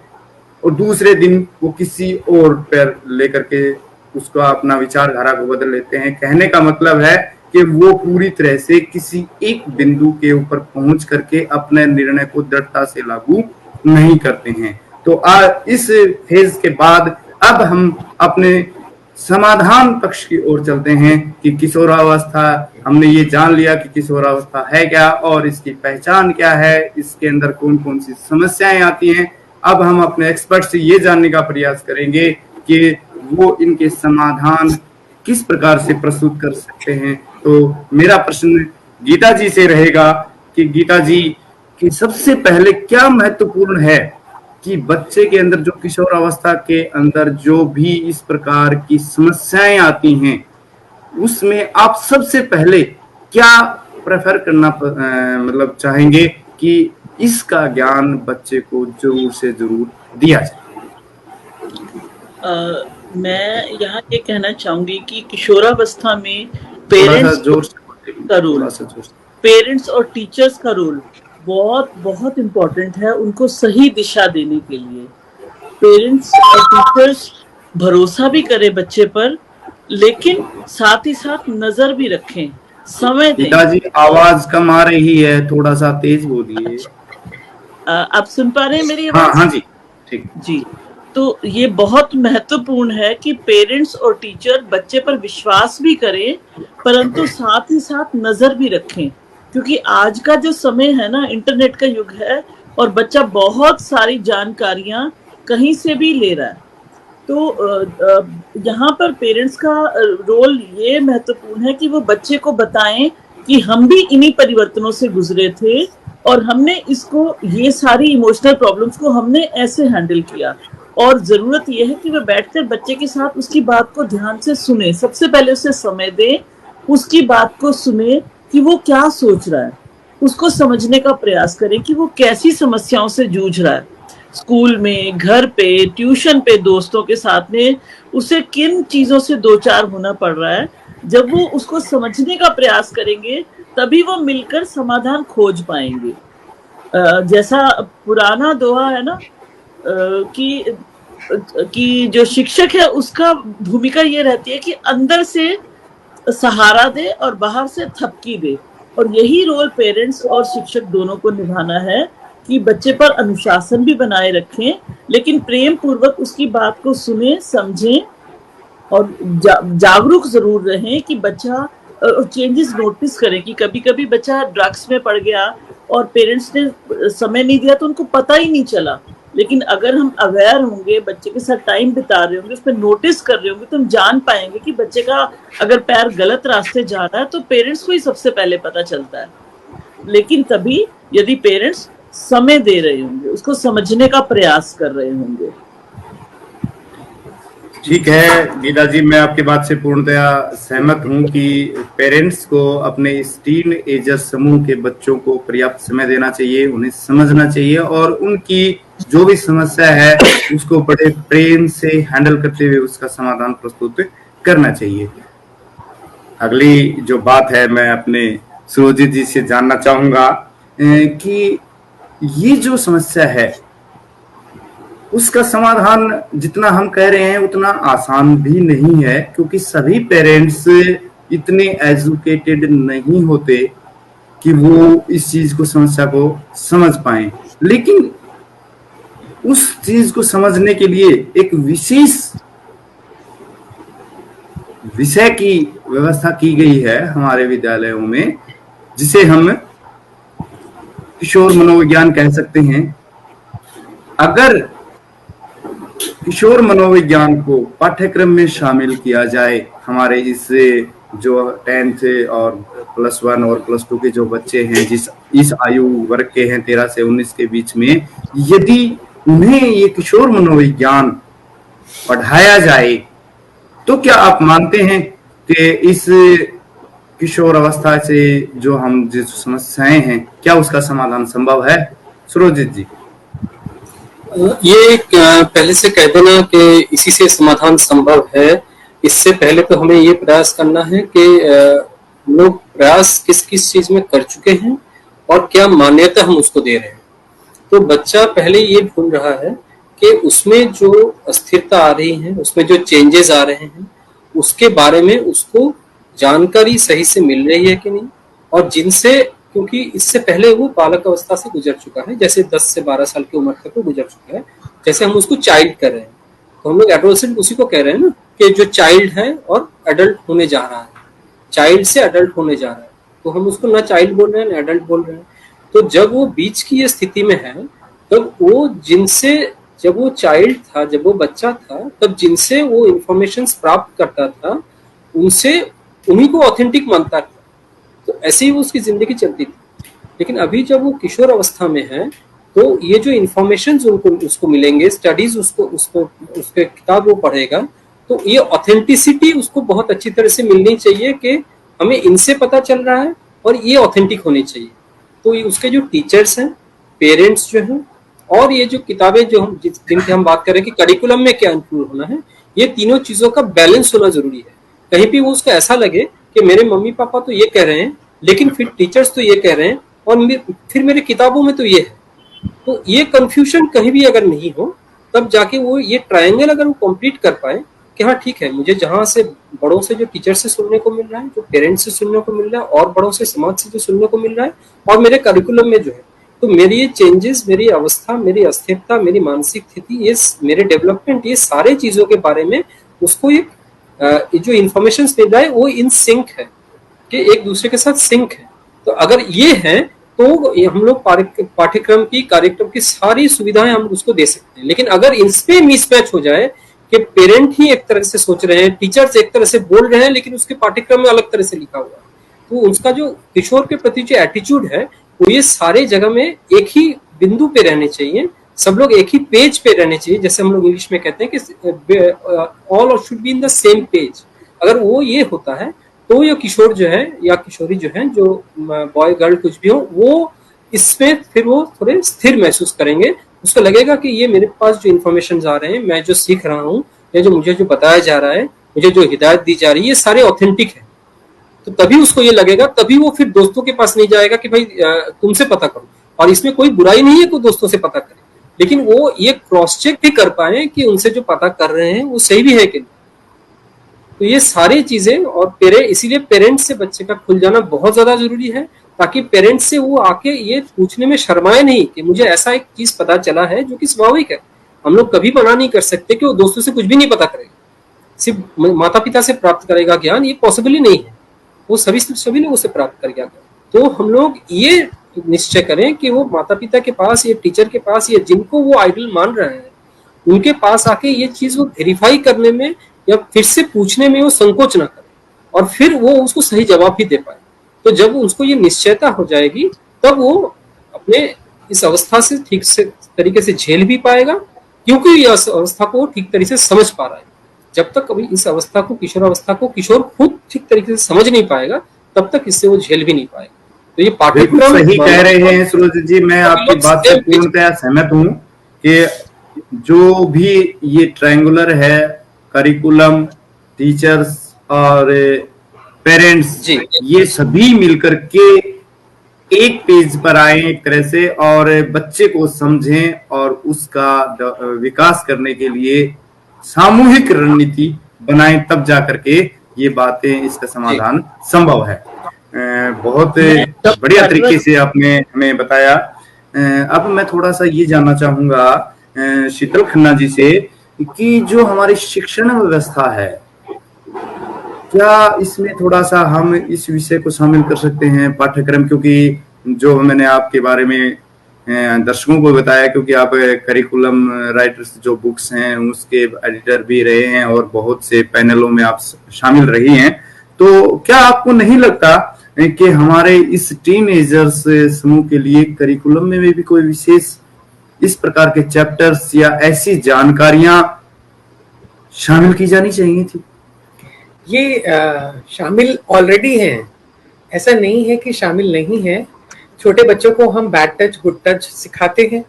और दूसरे दिन वो किसी और पर लेकर के उसका अपना विचारधारा को बदल लेते हैं। कहने का मतलब है कि वो पूरी तरह से किसी एक बिंदु के ऊपर पहुंच करके अपने निर्णय को दृढ़ता से लागू नहीं करते हैं। तो इस फेज के बाद अब हम अपने समाधान पक्ष की ओर चलते हैं कि किशोरावस्था, हमने ये जान लिया कि किशोरावस्था है क्या और इसकी पहचान क्या है, इसके अंदर कौन कौन सी समस्याएं आती हैं। अब हम अपने एक्सपर्ट से ये जानने का प्रयास करेंगे कि वो इनके समाधान किस प्रकार से प्रस्तुत कर सकते हैं। तो मेरा प्रश्न गीता जी से रहेगा कि गीता जी कि सबसे पहले क्या महत्वपूर्ण है कि बच्चे के अंदर, जो किशोरावस्था के अंदर जो भी इस प्रकार की समस्याएं आती हैं, उसमें आप सबसे पहले क्या प्रेफर करना मतलब चाहेंगे कि इसका ज्ञान बच्चे को जरूर से जरूर दिया जाए? मैं यहाँ ये कहना चाहूंगी कि किशोरावस्था में पेरेंट्स और टीचर्स का रोल बहुत बहुत इम्पोर्टेंट है उनको सही दिशा देने के लिए। पेरेंट्स और टीचर्स भरोसा भी करें बच्चे पर, लेकिन साथ ही साथ नजर भी रखें, समय दें। पिताजी आवाज कम आ रही है, थोड़ा सा तेज बोलिए। आप सुन पा रहे हैं मेरी आवाज? हाँ जी, ठीक जी। तो ये बहुत महत्वपूर्ण है कि पेरेंट्स और टीचर बच्चे पर विश्वास भी करें, परंतु साथ ही साथ नजर भी रखें क्योंकि आज का जो समय है ना, इंटरनेट का युग है और बच्चा बहुत सारी जानकारियां कहीं से भी ले रहा है। तो यहाँ पर पेरेंट्स का रोल ये महत्वपूर्ण है कि वो बच्चे को बताएं कि हम भी इन्हीं परिवर्तनों से गुजरे थे और हमने इसको, ये सारी इमोशनल प्रॉब्लम्स को हमने ऐसे हैंडल किया। और जरूरत यह है कि वे बैठकर बच्चे के साथ उसकी बात को ध्यान से सुने, सबसे पहले उसे समय दें, उसकी बात को सुने कि वो क्या सोच रहा है, उसको समझने का प्रयास करें कि वो कैसी समस्याओं से जूझ रहा है, स्कूल में, घर पे, ट्यूशन पे, दोस्तों के साथ में उसे किन चीजों से दो चार होना पड़ रहा है। जब वो उसको समझने का प्रयास करेंगे तभी वो मिलकर समाधान खोज पाएंगे। जैसा पुराना दोहा है ना, कि जो शिक्षक है उसका भूमिका ये रहती है कि अंदर से सहारा दे और बाहर से थपकी दे, और यही रोल पेरेंट्स और शिक्षक दोनों को निभाना है कि बच्चे पर अनुशासन भी बनाए रखें, लेकिन प्रेम पूर्वक उसकी बात को सुने, समझें और जागरूक जरूर रहें कि बच्चा चेंजेस नोटिस करें कि कभी कभी बच्चा ड्रग्स में पड़ गया और पेरेंट्स ने समय नहीं दिया तो उनको पता ही नहीं चला। लेकिन अगर हम अवेयर होंगे, बच्चे के साथ टाइम बिता रहे होंगे, उस पर नोटिस कर रहे होंगे, तो हम जान पाएंगे कि बच्चे का अगर पैर गलत रास्ते जा रहा है तो पेरेंट्स को ही सबसे पहले पता चलता है। लेकिन तभी यदि पेरेंट्स समय दे रहे होंगे, उसको समझने का प्रयास कर रहे होंगे। ठीक है गीता जी, मैं आपकी बात से पूर्णतया सहमत हूं कि पेरेंट्स को अपने इस टीन एजर समूह के बच्चों को पर्याप्त समय देना चाहिए, उन्हें समझना चाहिए और उनकी जो भी समस्या है उसको बड़े प्रेम से हैंडल करते हुए उसका समाधान प्रस्तुत करना चाहिए। अगली जो बात है, मैं अपने सुरजीत जी से जानना चाहूंगा कि ये जो समस्या है उसका समाधान जितना हम कह रहे हैं उतना आसान भी नहीं है, क्योंकि सभी पेरेंट्स इतने एजुकेटेड नहीं होते कि वो इस चीज को, समस्या को समझ पाए। लेकिन उस चीज को समझने के लिए एक विशेष विषय की व्यवस्था की गई है हमारे विद्यालयों में, जिसे हम किशोर मनोविज्ञान कह सकते हैं। अगर किशोर मनोविज्ञान को पाठ्यक्रम में शामिल किया जाए, हमारे इस जो 10th और +1 और +2 के जो बच्चे हैं, इस आयु वर्ग के हैं 13 से 19 के बीच में, यदि उन्हें ये किशोर मनोविज्ञान पढ़ाया जाए तो क्या आप मानते हैं कि इस किशोर अवस्था से जो हम जिस समस्याएं हैं, क्या उसका समाधान संभव है? सुरजीत जी। ये पहले से कह देना कि इसी से समाधान संभव है, इससे पहले तो हमें ये प्रयास करना है कि लोग प्रयास किस किस चीज में कर चुके हैं और क्या मान्यता हम उसको दे रहे हैं। तो बच्चा पहले ये ढूंढ रहा है कि उसमें जो अस्थिरता आ रही है, उसमें जो चेंजेस आ रहे हैं, उसके बारे में उसको जानकारी सही से मिल रही है कि नहीं, और जिनसे, क्योंकि इससे पहले वो बालक अवस्था से गुजर चुका है, जैसे 10 से 12 साल की उम्र तक वो गुजर चुका है, जैसे हम उसको चाइल्ड कर रहे हैं, तो हम लोग एडोलसेंट उसी को कह रहे हैं ना, कि जो चाइल्ड है और एडल्ट होने जा रहा है, चाइल्ड से एडल्ट होने जा रहा है, तो हम उसको ना चाइल्ड बोल रहे हैं ना एडल्ट बोल रहे हैं। तो जब वो बीच की ये स्थिति में है, तब वो जिनसे, जब वो चाइल्ड था, जब वो बच्चा था, तब जिनसे वो इंफॉर्मेशन प्राप्त करता था, उनसे उन्हीं को ऑथेंटिक मानता था, तो ऐसे ही वो उसकी जिंदगी चलती थी। लेकिन अभी जब वो किशोर अवस्था में है, तो ये जो इंफॉर्मेशन उसको मिलेंगे, स्टडीज उसके किताब वो पढ़ेगा, तो ये ऑथेंटिसिटी उसको बहुत अच्छी तरह से मिलनी चाहिए कि हमें इनसे पता चल रहा है और ये ऑथेंटिक होनी चाहिए। तो ये उसके जो टीचर्स हैं, पेरेंट्स जो हैं, और ये जो किताबें जो हम जिनकी हम बात करें कि करिकुलम में क्या इंक्लूड होना है, ये तीनों चीजों का बैलेंस होना जरूरी है। कहीं भी वो उसको ऐसा लगे कि मेरे मम्मी पापा तो ये कह रहे हैं, लेकिन फिर टीचर्स तो ये कह रहे हैं, और फिर मेरे किताबों में तो ये है, तो ये कंफ्यूजन कहीं भी अगर नहीं हो, तब जाके वो ये ट्रायंगल अगर वो कंप्लीट कर पाए कि हाँ ठीक है, मुझे जहां से बड़ों से, जो टीचर से सुनने को मिल रहा है, जो पेरेंट्स से सुनने को मिल रहा है, और बड़ों से, समाज से जो सुनने को मिल रहा है, और मेरे करिकुलम में जो है, तो मेरी ये चेंजेस, मेरी अवस्था, मेरी अस्थिरता, मेरी मानसिक स्थिति, ये मेरे डेवलपमेंट, ये सारे चीजों के बारे में उसको एक जो इंफॉर्मेशन मिल रहा है वो इन सिंक है, कि एक दूसरे के साथ सिंक है। तो अगर ये है तो हम लोग पाठ्यक्रम की कार्यक्रम की सारी सुविधाएं हम उसको दे सकते हैं। लेकिन अगर इसपे मिसमैच हो जाए कि पेरेंट ही एक तरह से सोच रहे हैं, टीचर्स एक तरह से बोल रहे हैं, लेकिन उसके पाठ्यक्रम में अलग तरह से लिखा हुआ है, तो उसका जो किशोर के प्रति जो एटीट्यूड है वो ये सारे जगह में एक ही बिंदु पे रहने चाहिए, सब लोग एक ही पेज पे रहने चाहिए, जैसे हम लोग इंग्लिश में कहते हैं कि all should be in the same page. अगर वो ये होता है तो ये किशोर जो है या किशोरी जो है, जो बॉय गर्ल कुछ भी हो, वो इसमें फिर वो थोड़े स्थिर महसूस करेंगे। उसको लगेगा कि ये मेरे पास जो इन्फॉर्मेशन आ रहे हैं, मैं जो सीख रहा हूँ या जो मुझे जो बताया जा रहा है, मुझे जो हिदायत दी जा रही है, ये सारे ऑथेंटिक है। तो तभी उसको ये लगेगा, तभी वो फिर दोस्तों के पास नहीं जाएगा कि भाई तुमसे पता करो। और इसमें कोई बुराई नहीं है कि दोस्तों से पता करे, लेकिन वो ये क्रॉस चेक भी कर पाए कि उनसे जो पता कर रहे हैं वो सही भी है कि नहीं। तो ये सारी चीजें, और इसीलिए पेरेंट्स से बच्चे का खुल जाना बहुत ज्यादा जरूरी है, ताकि पेरेंट्स से वो आके ये पूछने में शर्माए नहीं कि मुझे ऐसा एक चीज पता चला है जो कि स्वाभाविक है। हम लोग कभी मना नहीं कर सकते कि वो दोस्तों से कुछ भी नहीं पता करेगा, सिर्फ माता पिता से प्राप्त करेगा ज्ञान, ये पॉसिबल ही नहीं है। वो सभी लोगों से प्राप्त करेगा। तो हम लोग ये निश्चय करें कि वो माता पिता के पास या टीचर के पास या जिनको वो आइडल मान रहे हैं, उनके पास आके ये चीज वो वेरीफाई करने में या फिर से पूछने में वो संकोच ना करे, और फिर वो उसको सही जवाब भी दे पाए। तो जब उसको ये निश्चयता हो जाएगी, तब वो अपने इस अवस्था से ठीक से तरीके से झेल भी पाएगा, क्योंकि ये अवस्था को ठीक तरीके से समझ पा रहा है। जब तक कभी इस अवस्था को, किशोर अवस्था को किशोर खुद ठीक तरीके से समझ नहीं पाएगा, तब तक इससे वो झेल भी नहीं पाएगा। तो ये पाठ्यक्रम सही कह रहे हैं सूरज जी, मैं आपकी बात से पूर्णतया सहमत हूँ कि जो भी ये ट्रायंगुलर है, करिकुलम, टीचर्स और पेरेंट्स, ये सभी मिलकर के एक पेज पर आए एक तरह से, और बच्चे को समझें और उसका विकास करने के लिए सामूहिक रणनीति बनाएं, तब जाकर के ये बातें, इसका समाधान संभव है। बहुत बढ़िया तरीके से आपने हमें बताया। अब मैं थोड़ा सा ये जानना चाहूंगा शीतल खन्ना जी से कि जो हमारी शिक्षण व्यवस्था है, क्या इसमें थोड़ा सा हम इस विषय को शामिल कर सकते हैं पाठ्यक्रम? क्योंकि जो मैंने आपके बारे में दर्शकों को बताया, क्योंकि आप करिकुलम राइटर्स जो बुक्स हैं उसके एडिटर भी रहे हैं और बहुत से पैनलों में आप शामिल रही हैं, तो क्या आपको नहीं लगता कि हमारे इस टीनेजर्स समूह के लिए करिकुलम में भी कोई विशेष इस प्रकार के चैप्टर्स या ऐसी जानकारियां शामिल की जानी चाहिए थी? ये शामिल ऑलरेडी हैं, ऐसा नहीं है कि शामिल नहीं है। छोटे बच्चों को हम बैड टच गुड टच सिखाते हैं।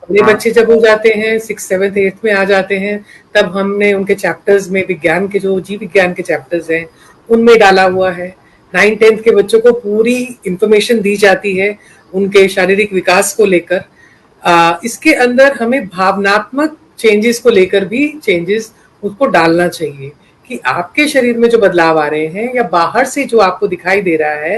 अपने बच्चे जब हो जाते हैं 6th 7th 8th में आ जाते हैं, तब हमने उनके चैप्टर्स में विज्ञान के, जो जीव विज्ञान के चैप्टर्स हैं, उनमें डाला हुआ है। 9th 10th के बच्चों को पूरी इंफॉर्मेशन दी जाती है उनके शारीरिक विकास को लेकर। इसके अंदर हमें भावनात्मक चेंजेस को लेकर भी चेंजेस उसको डालना चाहिए कि आपके शरीर में जो बदलाव आ रहे हैं, या बाहर से जो आपको दिखाई दे रहा है,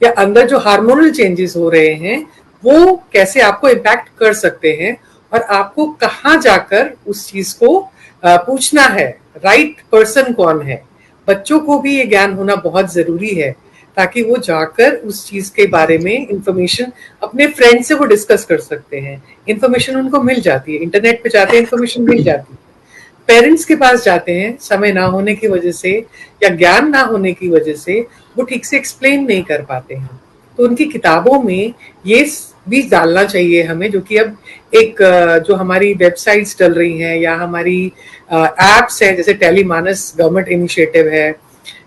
या अंदर जो हार्मोनल चेंजेस हो रहे हैं, वो कैसे आपको इम्पैक्ट कर सकते हैं, और आपको कहाँ जाकर उस चीज को पूछना है, राइट पर्सन कौन है। बच्चों को भी ये ज्ञान होना बहुत जरूरी है, ताकि वो जाकर उस चीज के बारे में इंफॉर्मेशन अपने फ्रेंड से वो डिस्कस कर सकते हैं। इंफॉर्मेशन उनको मिल जाती है, इंटरनेट पे जाते हैं इंफॉर्मेशन मिल जाती है। पेरेंट्स के पास जाते हैं, समय ना होने की वजह से या ज्ञान ना होने की वजह से वो ठीक से एक्सप्लेन नहीं कर पाते हैं। तो उनकी किताबों में ये भी डालना चाहिए हमें, जो कि अब एक जो हमारी वेबसाइट्स चल रही हैं या हमारी एप्स हैं, जैसे टेलीमानस गवर्नमेंट इनिशिएटिव है,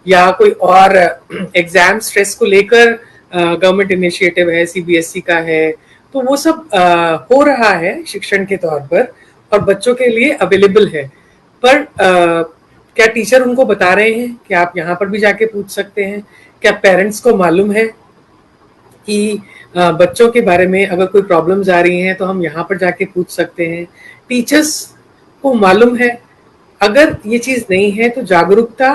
या कोई और एग्जाम स्ट्रेस को लेकर गवर्नमेंट इनिशिएटिव है, CBSE का है, तो वो सब हो रहा है शिक्षण के तौर पर और बच्चों के लिए अवेलेबल है। पर क्या टीचर उनको बता रहे हैं कि आप यहाँ पर भी जाके पूछ सकते हैं? क्या पेरेंट्स को मालूम है कि बच्चों के बारे में अगर कोई प्रॉब्लम्स आ रही हैं तो हम यहाँ पर जाके पूछ सकते हैं? टीचर्स को मालूम है? अगर ये चीज नहीं है तो जागरूकता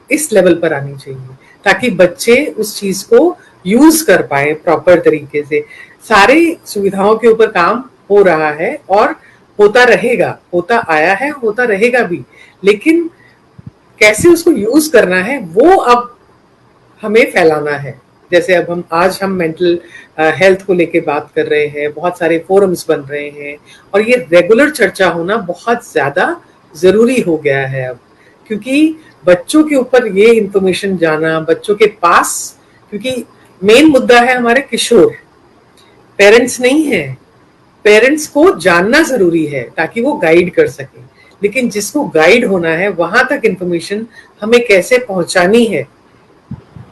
इस लेवल पर आनी चाहिए, ताकि बच्चे उस चीज को यूज कर पाए प्रॉपर तरीके से। सारी सुविधाओं के ऊपर काम हो रहा है और होता रहेगा, होता आया है, होता रहेगा भी, लेकिन कैसे उसको यूज करना है वो अब हमें फैलाना है। जैसे अब हम मेंटल हेल्थ को लेके बात कर रहे हैं, बहुत सारे फोरम्स बन रहे हैं और ये रेगुलर चर्चा होना बहुत ज्यादा जरूरी हो गया है अब, क्योंकि बच्चों के ऊपर ये इंफॉर्मेशन जाना, बच्चों के पास, क्योंकि मेन मुद्दा है हमारे किशोर, पेरेंट्स नहीं है। पेरेंट्स को जानना जरूरी है ताकि वो गाइड कर सके, लेकिन जिसको गाइड होना है वहां तक इंफॉर्मेशन हमें कैसे पहुंचानी है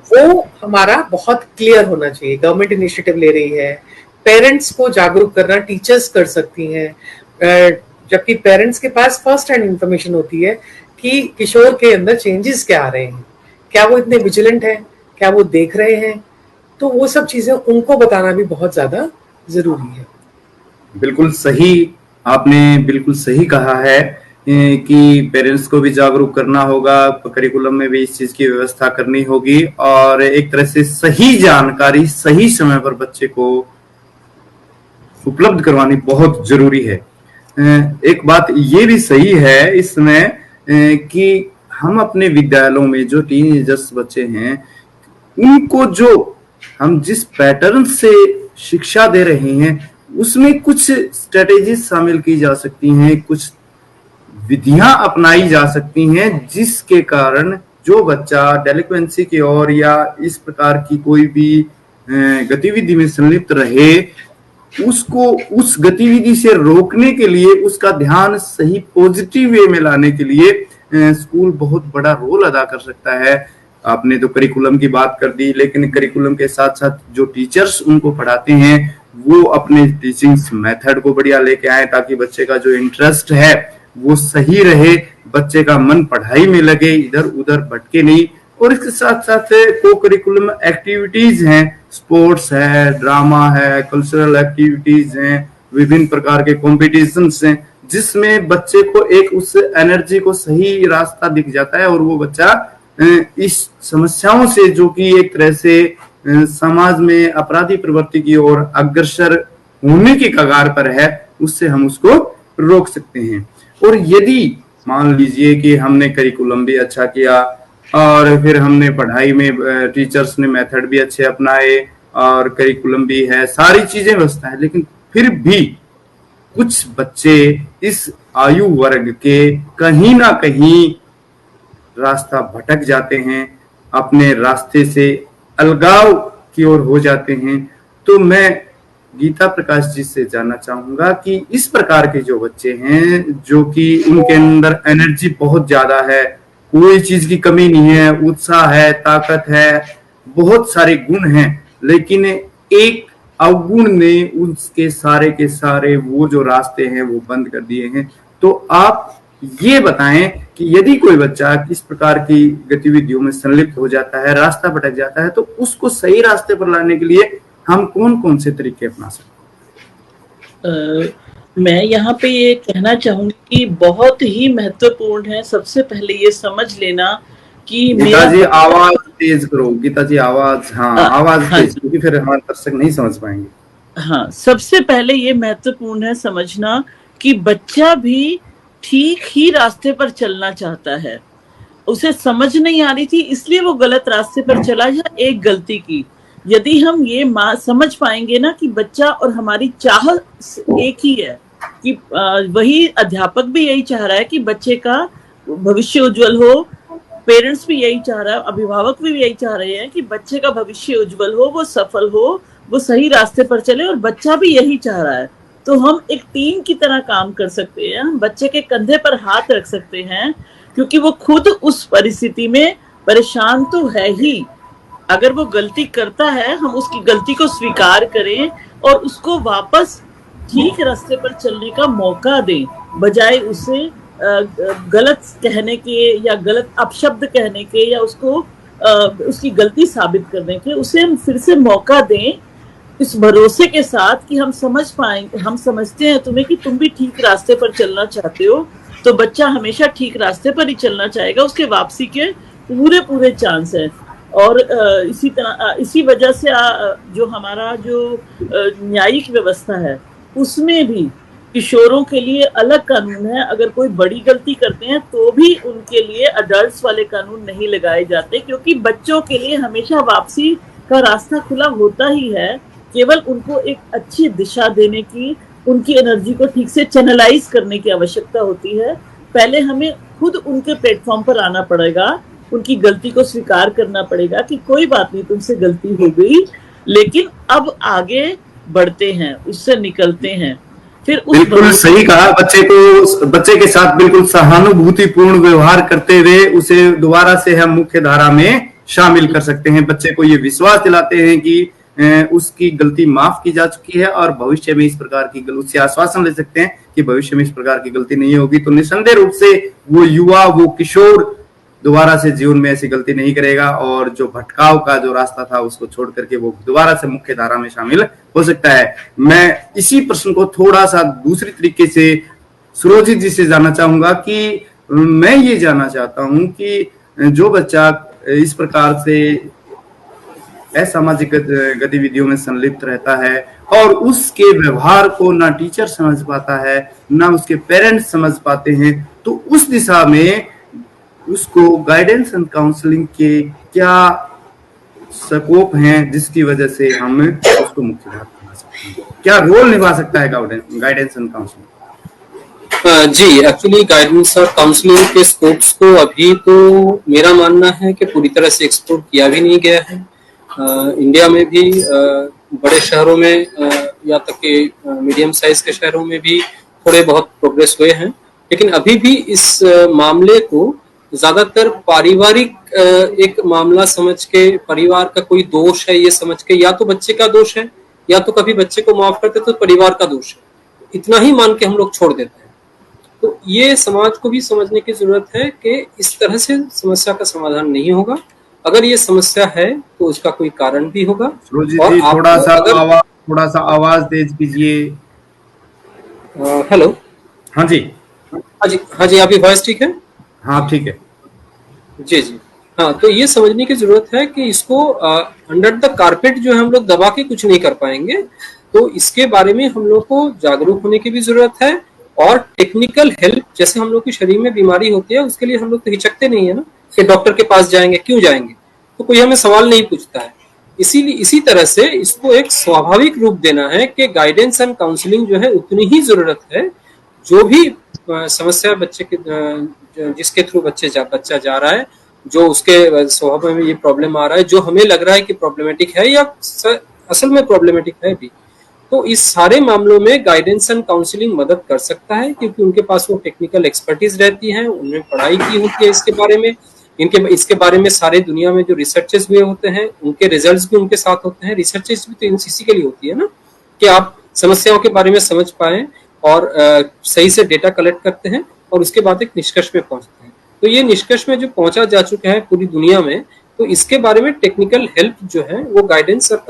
वो हमारा बहुत क्लियर होना चाहिए। गवर्नमेंट इनिशिएटिव ले रही है, पेरेंट्स को जागरूक करना टीचर्स कर सकती हैं, जबकि पेरेंट्स के पास फर्स्ट हैंड इंफॉर्मेशन होती है कि किशोर के अंदर चेंजेस क्या आ रहे हैं, क्या वो इतने विजिलेंट हैं, क्या वो देख रहे हैं, तो वो सब चीजें उनको बताना भी बहुत ज्यादा जरूरी है। बिल्कुल सही, आपने बिल्कुल सही कहा है कि पेरेंट्स को भी जागरूक करना होगा, करिकुलम में भी इस चीज की व्यवस्था करनी होगी और एक तरह से सही जानकारी सही समय पर बच्चे को उपलब्ध करवानी बहुत जरूरी है। एक बात ये भी सही है इसमें कि हम अपने विद्यालयों में जो टीनेजर्स बच्चे हैं उनको जो हम जिस पैटर्न से शिक्षा दे रहे हैं उसमें कुछ स्ट्रेटेजीज शामिल की जा सकती हैं, कुछ विधियां अपनाई जा सकती हैं जिसके कारण जो बच्चा डेलिक्वेंसी की ओर या इस प्रकार की कोई भी गतिविधि में संलिप्त रहे उसको उस गतिविधि से रोकने के लिए, उसका ध्यान सही पॉजिटिव वे में लाने के लिए स्कूल बहुत बड़ा रोल अदा कर सकता है। आपने तो करिकुलम की बात कर दी, लेकिन करिकुलम के साथ साथ जो टीचर्स उनको पढ़ाते हैं वो अपने टीचिंग मेथड को बढ़िया लेके आए ताकि बच्चे का जो इंटरेस्ट है वो सही रहे, बच्चे का मन पढ़ाई में लगे, इधर उधर भटके नहीं। और इसके साथ साथ को करिकुलम एक्टिविटीज हैं, स्पोर्ट्स है, ड्रामा है, कल्चरल एक्टिविटीज हैं, विभिन्न प्रकार के कॉम्पिटिशन्स हैं जिसमें बच्चे को एक उस एनर्जी को सही रास्ता दिख जाता है और वो बच्चा इस समस्याओं से जो कि एक तरह से समाज में अपराधी प्रवृत्ति की ओर अग्रसर होने की कगार पर है, उससे हम उसको रोक सकते हैं। और यदि मान लीजिए कि हमने करिकुलम भी अच्छा किया और फिर हमने पढ़ाई में टीचर्स ने मेथड भी अच्छे अपनाए और करिकुलम भी है, सारी चीजें व्यवस्था है, लेकिन फिर भी कुछ बच्चे इस आयु वर्ग के कहीं ना कहीं रास्ता भटक जाते हैं, अपने रास्ते से अलगाव की ओर हो जाते हैं। तो मैं गीता प्रकाश जी से जानना चाहूंगा कि इस प्रकार के जो बच्चे हैं जो कि उनके अंदर एनर्जी बहुत ज्यादा है, कोई चीज की कमी नहीं है, उत्साह है, ताकत है, बहुत सारे गुण हैं, लेकिन एक अवगुण ने उसके सारे के सारे वो जो रास्ते हैं वो बंद कर दिए हैं। तो आप ये बताएं कि यदि कोई बच्चा इस प्रकार की गतिविधियों में संलिप्त हो जाता है, रास्ता भटक जाता है, तो उसको सही रास्ते पर लाने के लिए हम कौन कौन से तरीके अपना सकते हैं? मैं यहाँ पे ये कहना चाहूंगी कि बहुत ही महत्वपूर्ण है सबसे पहले ये समझ लेना कि गीता जी आवाज तेज करो, गीता जी आवाज, आवाज तेज, क्योंकि फिर हमारे दर्शक नहीं समझ पाएंगे। हाँ, सबसे पहले ये महत्वपूर्ण है समझना कि बच्चा भी ठीक ही रास्ते पर चलना चाहता है, उसे समझ नहीं आ रही थी इसलिए वो गलत रास्ते पर चला या एक गलती की। यदि हम ये समझ पाएंगे ना कि बच्चा और हमारी चाह एक ही है, कि वही अध्यापक भी यही चाह रहा है कि बच्चे का भविष्य उज्जवल हो, पेरेंट्स भी यही चाह रहा है, अभिभावक भी यही चाह रहे हैं कि बच्चे का भविष्य उज्जवल हो, वो सफल हो, वो सही रास्ते पर चले, और बच्चा भी यही चाह रहा है, तो हम एक टीम की तरह काम कर सकते हैं। हम बच्चे के कंधे पर हाथ रख सकते हैं क्योंकि वो खुद उस परिस्थिति में परेशान तो है ही। अगर वो गलती करता है हम उसकी गलती को स्वीकार करें और उसको वापस ठीक रास्ते पर चलने का मौका दें, बजाय उसे गलत कहने के या गलत अपशब्द कहने के या उसको उसकी गलती साबित करने के। उसे हम फिर से मौका दें इस भरोसे के साथ कि हम समझ पाएंगे, हम समझते हैं तुम्हें कि तुम भी ठीक रास्ते पर चलना चाहते हो, तो बच्चा हमेशा ठीक रास्ते पर ही चलना चाहेगा, उसके वापसी के पूरे चांस है। और इसी तरह इसी वजह से जो हमारा जो न्यायिक व्यवस्था है उसमें भी किशोरों के लिए अलग कानून है। अगर कोई बड़ी गलती करते हैं तो भी उनके लिए अडल्ट्स वाले कानून नहीं लगाए जाते, क्योंकि बच्चों के लिए हमेशा वापसी का रास्ता खुला होता ही है, केवल उनको एक अच्छी दिशा देने की, उनकी एनर्जी को ठीक से चैनलाइज करने की आवश्यकता होती है। पहले हमें खुद उनके प्लेटफॉर्म पर आना पड़ेगा, उनकी गलती को स्वीकार करना पड़ेगा कि कोई बात नहीं, तुमसे गलती हो गई, लेकिन अब आगे बढ़ते हैं, उससे निकलते हैं। फिर उस बिल्कुल सही कहा। बच्चे के साथ बिल्कुल सहानुभूतिपूर्ण व्यवहार करते हुए उसे दोबारा से हम मुख्य धारा में शामिल कर सकते हैं। बच्चे को ये विश्वास दिलाते हैं कि उसकी गलती माफ की जा चुकी है और भविष्य में इस प्रकार की गलती से आश्वासन ले सकते हैं कि भविष्य में इस प्रकार की गलती नहीं होगी। तो निसंदेह रूप से वो युवा, वो किशोर दोबारा से जीवन में ऐसी गलती नहीं करेगा और जो भटकाव का जो रास्ता था उसको छोड़ करके वो दोबारा से मुख्य धारा में शामिल हो सकता है। मैं इसी प्रश्न को थोड़ा सा दूसरी तरीके से सुरोजित जी से जानना चाहूंगा कि मैं ये जानना चाहता हूं कि जो बच्चा इस प्रकार से असामाजिक गतिविधियों में संलिप्त रहता है और उसके व्यवहार को ना टीचर समझ पाता है ना उसके पेरेंट्स समझ पाते हैं, तो उस दिशा में उसको गाइडेंस एंड काउंसलिंग के क्या स्कोप हैं जिसकी वजह से हम उसको मुख्य धारा बना सकते हैं? क्या रोल निभा सकता है गाइडेंस एंड काउंसलिंग? जी, एक्चुअली गाइडेंस और काउंसलिंग के स्कोप्स को अभी तो मेरा मानना है कि पूरी तरह से एक्सप्लोर किया भी नहीं गया है। इंडिया में भी बड़े शहरों में या तक के मीडियम साइज के शहरों में भी थोड़े बहुत प्रोग्रेस हुए हैं, लेकिन अभी भी इस मामले को ज्यादातर पारिवारिक एक मामला समझ के, परिवार का कोई दोष है ये समझ के, या तो बच्चे का दोष है या तो कभी बच्चे को माफ करते तो परिवार का दोष है, इतना ही मान के हम लोग छोड़ देते हैं। तो ये समाज को भी समझने की जरूरत है कि इस तरह से समस्या का समाधान नहीं होगा। अगर ये समस्या है तो उसका कोई कारण भी होगा। और थोड़ा सा आवाज तेज कीजिए। हेलो, हाँ जी, हाँ जी, आपकी वॉइस ठीक है? हाँ ठीक है जी जी। हाँ, तो ये समझने की जरूरत है कि इसको अंडर द कारपेट जो है हम लोग दबा के कुछ नहीं कर पाएंगे। तो इसके बारे में हम लोग को जागरूक होने की भी जरूरत है और टेक्निकल हेल्प, जैसे हम लोग की शरीर में बीमारी होती है उसके लिए हम लोग तो हिचकते नहीं है ना कि डॉक्टर के पास जाएंगे, क्यों जाएंगे, तो कोई हमें सवाल नहीं पूछता है। इसीलिए इसी तरह से इसको एक स्वाभाविक रूप देना है कि गाइडेंस एंड काउंसलिंग जो है उतनी ही जरूरत है। जो भी समस्या बच्चे के जिसके थ्रू बच्चा जा रहा है, जो उसके स्वभाव में ये प्रॉब्लम आ रहा है, जो हमें लग रहा है कि प्रॉब्लमेटिक है या असल में प्रॉब्लमेटिक है भी, तो इस सारे मामलों में गाइडेंस एंड काउंसलिंग मदद कर सकता है, क्योंकि उनके पास वो टेक्निकल एक्सपर्टीज रहती है, उन्होंने पढ़ाई की होती है इसके बारे में, इसके बारे में सारे दुनिया में जो रिसर्चेस हुए होते हैं उनके रिजल्ट्स भी उनके साथ होते हैं। रिसर्चेस भी तो एनसीसी के लिए होती है ना, कि आप समस्याओं के बारे में समझ पाए और सही से डेटा कलेक्ट करते हैं और उसके बाद एक निष्कर्ष पे पहुंचते हैं। तो ये निष्कर्ष में जो पहुंचा जा चुका है पूरी दुनिया में, तो इसके बारे में टेक्निकल हेल्प जो है वो गाइडेंस और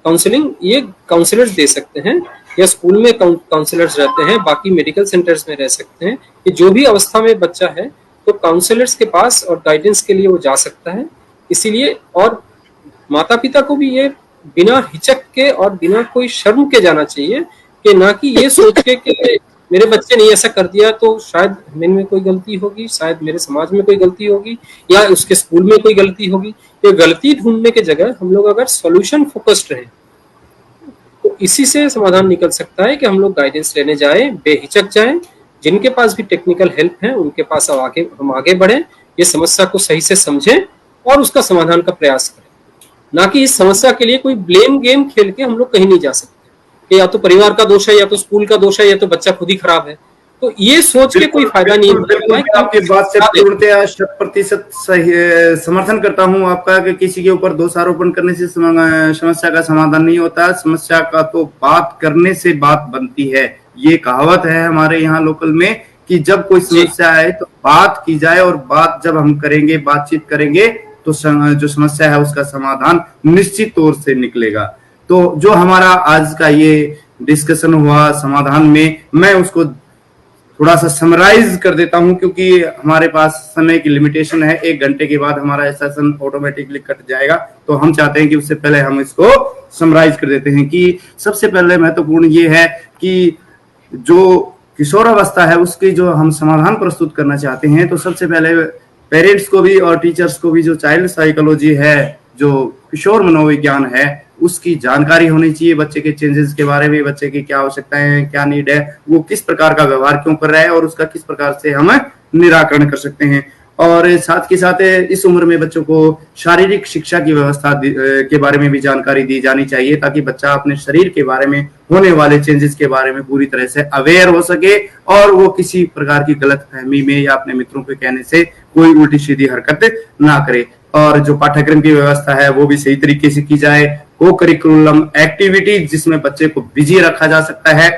काउंसलिंग ये काउंसलर्स दे सकते हैं, या स्कूल में काउंसलर्स रहते हैं, बाकी मेडिकल सेंटर्स में रह सकते हैं, कि जो भी अवस्था में बच्चा है तो काउंसलर्स के पास और गाइडेंस के लिए वो जा सकता है। इसीलिए और माता पिता को भी ये बिना हिचक के और बिना कोई शर्म के जाना चाहिए, कि ना कि ये सोच के कि मेरे बच्चे ने ऐसा कर दिया तो शायद में कोई गलती होगी, शायद मेरे समाज में कोई गलती होगी या उसके स्कूल में कोई गलती होगी। ये गलती ढूंढने के जगह हम लोग अगर सॉल्यूशन फोकस्ड रहे तो इसी से समाधान निकल सकता है कि हम लोग गाइडेंस लेने जाएं, बेहिचक जाएं, जिनके पास भी टेक्निकल हेल्प है उनके पास हम आगे बढ़ें, ये समस्या को सही से समझें और उसका समाधान का प्रयास करें, ना कि इस समस्या के लिए कोई ब्लेम गेम खेल के हम लोग कहीं नहीं जा सकते कि या तो परिवार का दोष है या तो स्कूल का दोष है या तो बच्चा खुद ही खराब है। तो ये सोच के कोई फायदा नहीं है। आपकी बात से पूर्णतः 100% समर्थन करता हूं आपका कि किसी के ऊपर दोषारोपण करने से समस्या का समाधान नहीं होता। समस्या का तो बात करने से बात बनती है। ये कहावत है हमारे यहाँ लोकल में कि जब कोई समस्या है तो बात की जाए, और बात जब हम करेंगे, बातचीत करेंगे, तो जो समस्या है उसका समाधान निश्चित तौर से निकलेगा। तो जो हमारा आज का ये डिस्कशन हुआ समाधान में, मैं उसको थोड़ा सा समराइज कर देता हूं, क्योंकि हमारे पास समय की लिमिटेशन है। 1 घंटे के बाद हमारा सेशन ऑटोमेटिकली कट जाएगा, तो हम चाहते हैं कि उससे पहले हम इसको समराइज कर देते हैं कि सबसे पहले महत्वपूर्ण ये है कि जो किशोरावस्था है उसकी जो हम समाधान प्रस्तुत करना चाहते हैं, तो सबसे पहले पेरेंट्स को भी और टीचर्स को भी जो चाइल्ड साइकोलॉजी है, जो किशोर मनोविज्ञान है उसकी जानकारी होनी चाहिए, बच्चे के चेंजेस के बारे में, बच्चे की क्या आवश्यकताएं हैं, क्या नीड है, वो किस प्रकार का व्यवहार क्यों कर रहा है और उसका किस प्रकार से हम निराकरण कर सकते हैं। और साथ के साथ इस उम्र में बच्चों को शारीरिक शिक्षा की व्यवस्था के बारे में भी जानकारी दी जानी चाहिए, ताकि बच्चा अपने शरीर के बारे में होने वाले चेंजेस के बारे में पूरी तरह से अवेयर हो सके और वो किसी प्रकार की गलत फहमी में या अपने मित्रों के कहने से कोई उल्टी सीधी हरकत ना करे। और जो पाठ्यक्रम की व्यवस्था है वो भी सही तरीके से की जाए, को करिकुलम एक्टिविटीज जिसमें बच्चे को बिजी रखा जा सकता है,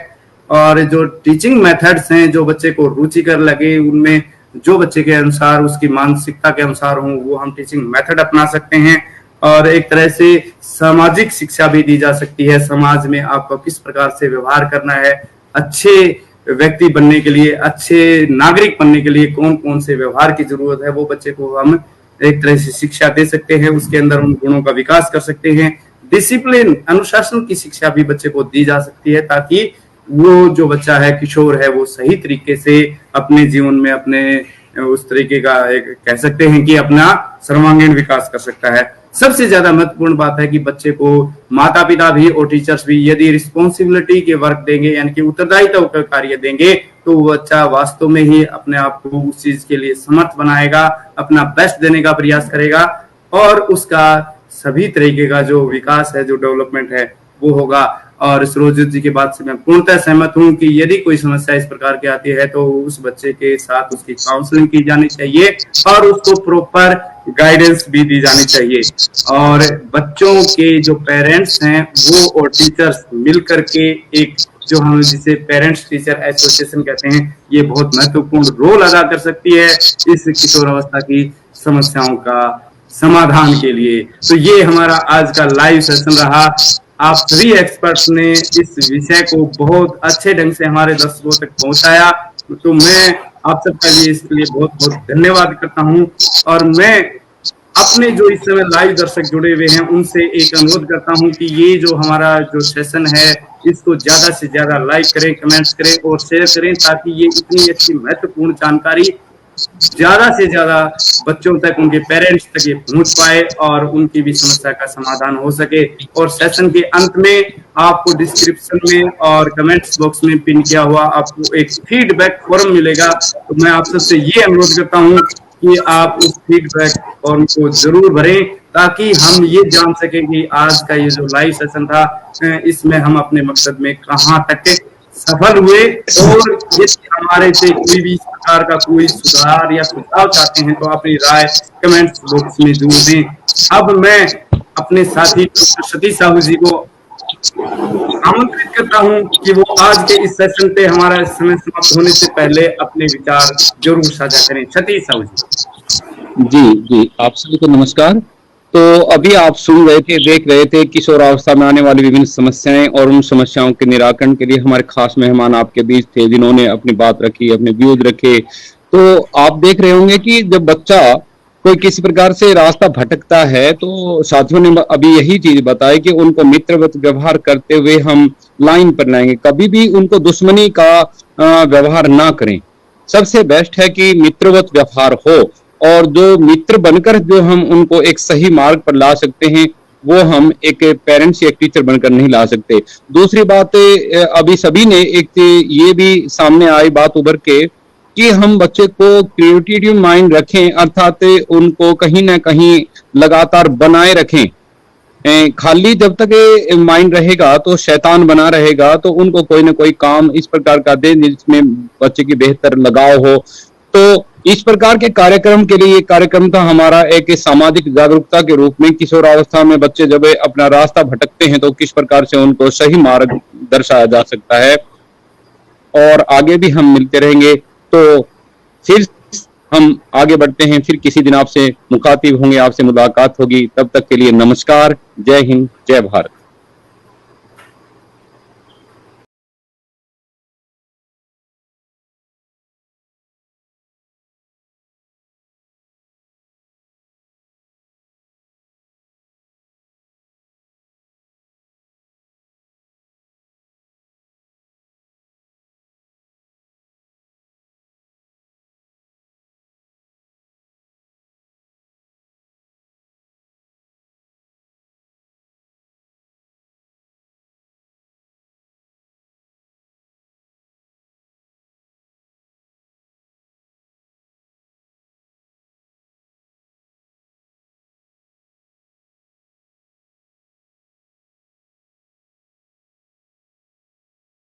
और जो टीचिंग मेथड्स हैं जो बच्चे को रुचिकर लगे, उनमें जो बच्चे के अनुसार उसकी मानसिकता के अनुसार हो वो हम टीचिंग मेथड अपना सकते हैं। और एक तरह से सामाजिक शिक्षा भी दी जा सकती है, समाज में आपको किस प्रकार से व्यवहार करना है, अच्छे व्यक्ति बनने के लिए, अच्छे नागरिक बनने के लिए कौन कौन से व्यवहार की जरूरत है वो बच्चे को हम एक तरह से शिक्षा दे सकते हैं, उसके अंदर उन गुणों का विकास कर सकते हैं। डिसिप्लिन, अनुशासन की शिक्षा भी बच्चे को दी जा सकती है, ताकि वो जो बच्चा है, किशोर है, वो सही तरीके से अपने जीवन में अपने उस तरीके का एक कह सकते हैं कि अपना सर्वांगीण विकास कर सकता है। सबसे ज्यादा महत्वपूर्ण बात है कि बच्चे को माता पिता भी और टीचर्स भी यदि रिस्पॉन्सिबिलिटी के वर्क देंगे, यानी कि उत्तरदायित्व का कार्य देंगे, तो वो बच्चा वास्तव में ही अपने आप को उस चीज के लिए समर्थ बनाएगा, अपना बेस्ट देने का प्रयास करेगा और उसका सभी तरीके का जो विकास है, जो डेवलपमेंट है वो होगा। और सुरजीत जी की बात से मैं पूर्णतः सहमत हूं कि यदि कोई समस्या इस प्रकार की आती है तो उस बच्चे के साथ उसकी काउंसलिंग की जानी चाहिए और उसको प्रॉपर गाइडेंस भी दी जानी चाहिए। और बच्चों के जो पेरेंट्स हैं वो और टीचर्स मिलकर के एक जो हम जिसे पेरेंट्स टीचर एसोसिएशन कहते हैं, ये बहुत महत्वपूर्ण रोल अदा कर सकती है इस किशोर अवस्था की समस्याओं का समाधान के लिए। तो ये हमारा आज का लाइव सेशन रहा। आप सभी एक्सपर्ट्स ने इस विषय को बहुत अच्छे ढंग से हमारे दर्शकों तक पहुंचाया, तो मैं आप सबका भी इसके लिए बहुत बहुत धन्यवाद करता हूं। और मैं अपने जो इस समय लाइव दर्शक जुड़े हुए हैं उनसे एक अनुरोध करता हूं कि ये जो हमारा जो सेशन है इसको ज्यादा से ज्यादा लाइक करें, कमेंट्स करें और शेयर करें, ताकि ये इतनी अच्छी महत्वपूर्ण जानकारी ज्यादा से ज्यादा बच्चों तक, उनके पेरेंट्स तक ये पहुंच पाए और उनकी भी समस्या का समाधान हो सके। और सेशन के अंत में आपको डिस्क्रिप्शन में और कमेंट्स बॉक्स में पिन किया हुआ आपको एक फीडबैक फॉर्म मिलेगा। तो मैं आप सबसे ये अनुरोध करता हूं कि आप उस फीडबैक फॉर्म को जरूर भरें, ताकि हम ये जान सकें कि आज का ये जो लाइव सेशन था इसमें हम अपने मकसद में कहां तक सफल हुए। और यदि हमारे से कोई भी इस प्रकार का कोई सुधार या सुझाव चाहते हैं तो अपनी राय कमेंट्स बॉक्स में जरूर दें। अब मैं अपने साथी डॉक्टर सतीश साहू जी को आमंत्रित करता हूं कि वो आज के इस सेशन पे हमारा समय समाप्त होने से पहले अपने विचार जरूर साझा करें। सतीश साहू जी। जी, आप सभी को नमस्कार। तो अभी आप सुन रहे थे, देख रहे थे किशोरावस्था में आने वाली विभिन्न समस्याएं और उन समस्याओं के निराकरण के लिए हमारे खास मेहमान आपके बीच थे, जिन्होंने अपनी बात रखी, अपने व्यूज रखे। तो आप देख रहे होंगे कि जब बच्चा कोई किसी प्रकार से रास्ता भटकता है तो साथियों ने अभी यही चीज बताई कि उनको मित्रवत व्यवहार करते हुए हम लाइन पर लाएंगे, कभी भी उनको दुश्मनी का व्यवहार ना करें। सबसे बेस्ट है कि मित्रवत व्यवहार हो, और जो मित्र बनकर जो हम उनको एक सही मार्ग पर ला सकते हैं वो हम एक पेरेंट्स या एक टीचर बनकर नहीं ला सकते। दूसरी बात, अभी सभी ने एक ये भी सामने आई बात उभर के कि हम बच्चे को क्रिएटिव माइंड रखें, अर्थात उनको कहीं ना कहीं लगातार बनाए रखें। खाली जब तक माइंड रहेगा तो शैतान बना रहेगा, तो उनको कोई ना कोई काम इस प्रकार का दे जिसमें बच्चे की बेहतर लगाव हो। तो इस प्रकार के कार्यक्रम के लिए कार्यक्रम था हमारा एक सामाजिक जागरूकता के रूप में। किशोरावस्था में बच्चे जब अपना रास्ता भटकते हैं तो किस प्रकार से उनको सही मार्ग दर्शाया जा सकता है, और आगे भी हम मिलते रहेंगे। तो फिर हम आगे बढ़ते हैं, फिर किसी दिन आपसे मुखातिब होंगे, आपसे मुलाकात होगी। तब तक के लिए नमस्कार, जय हिंद, जय भारत।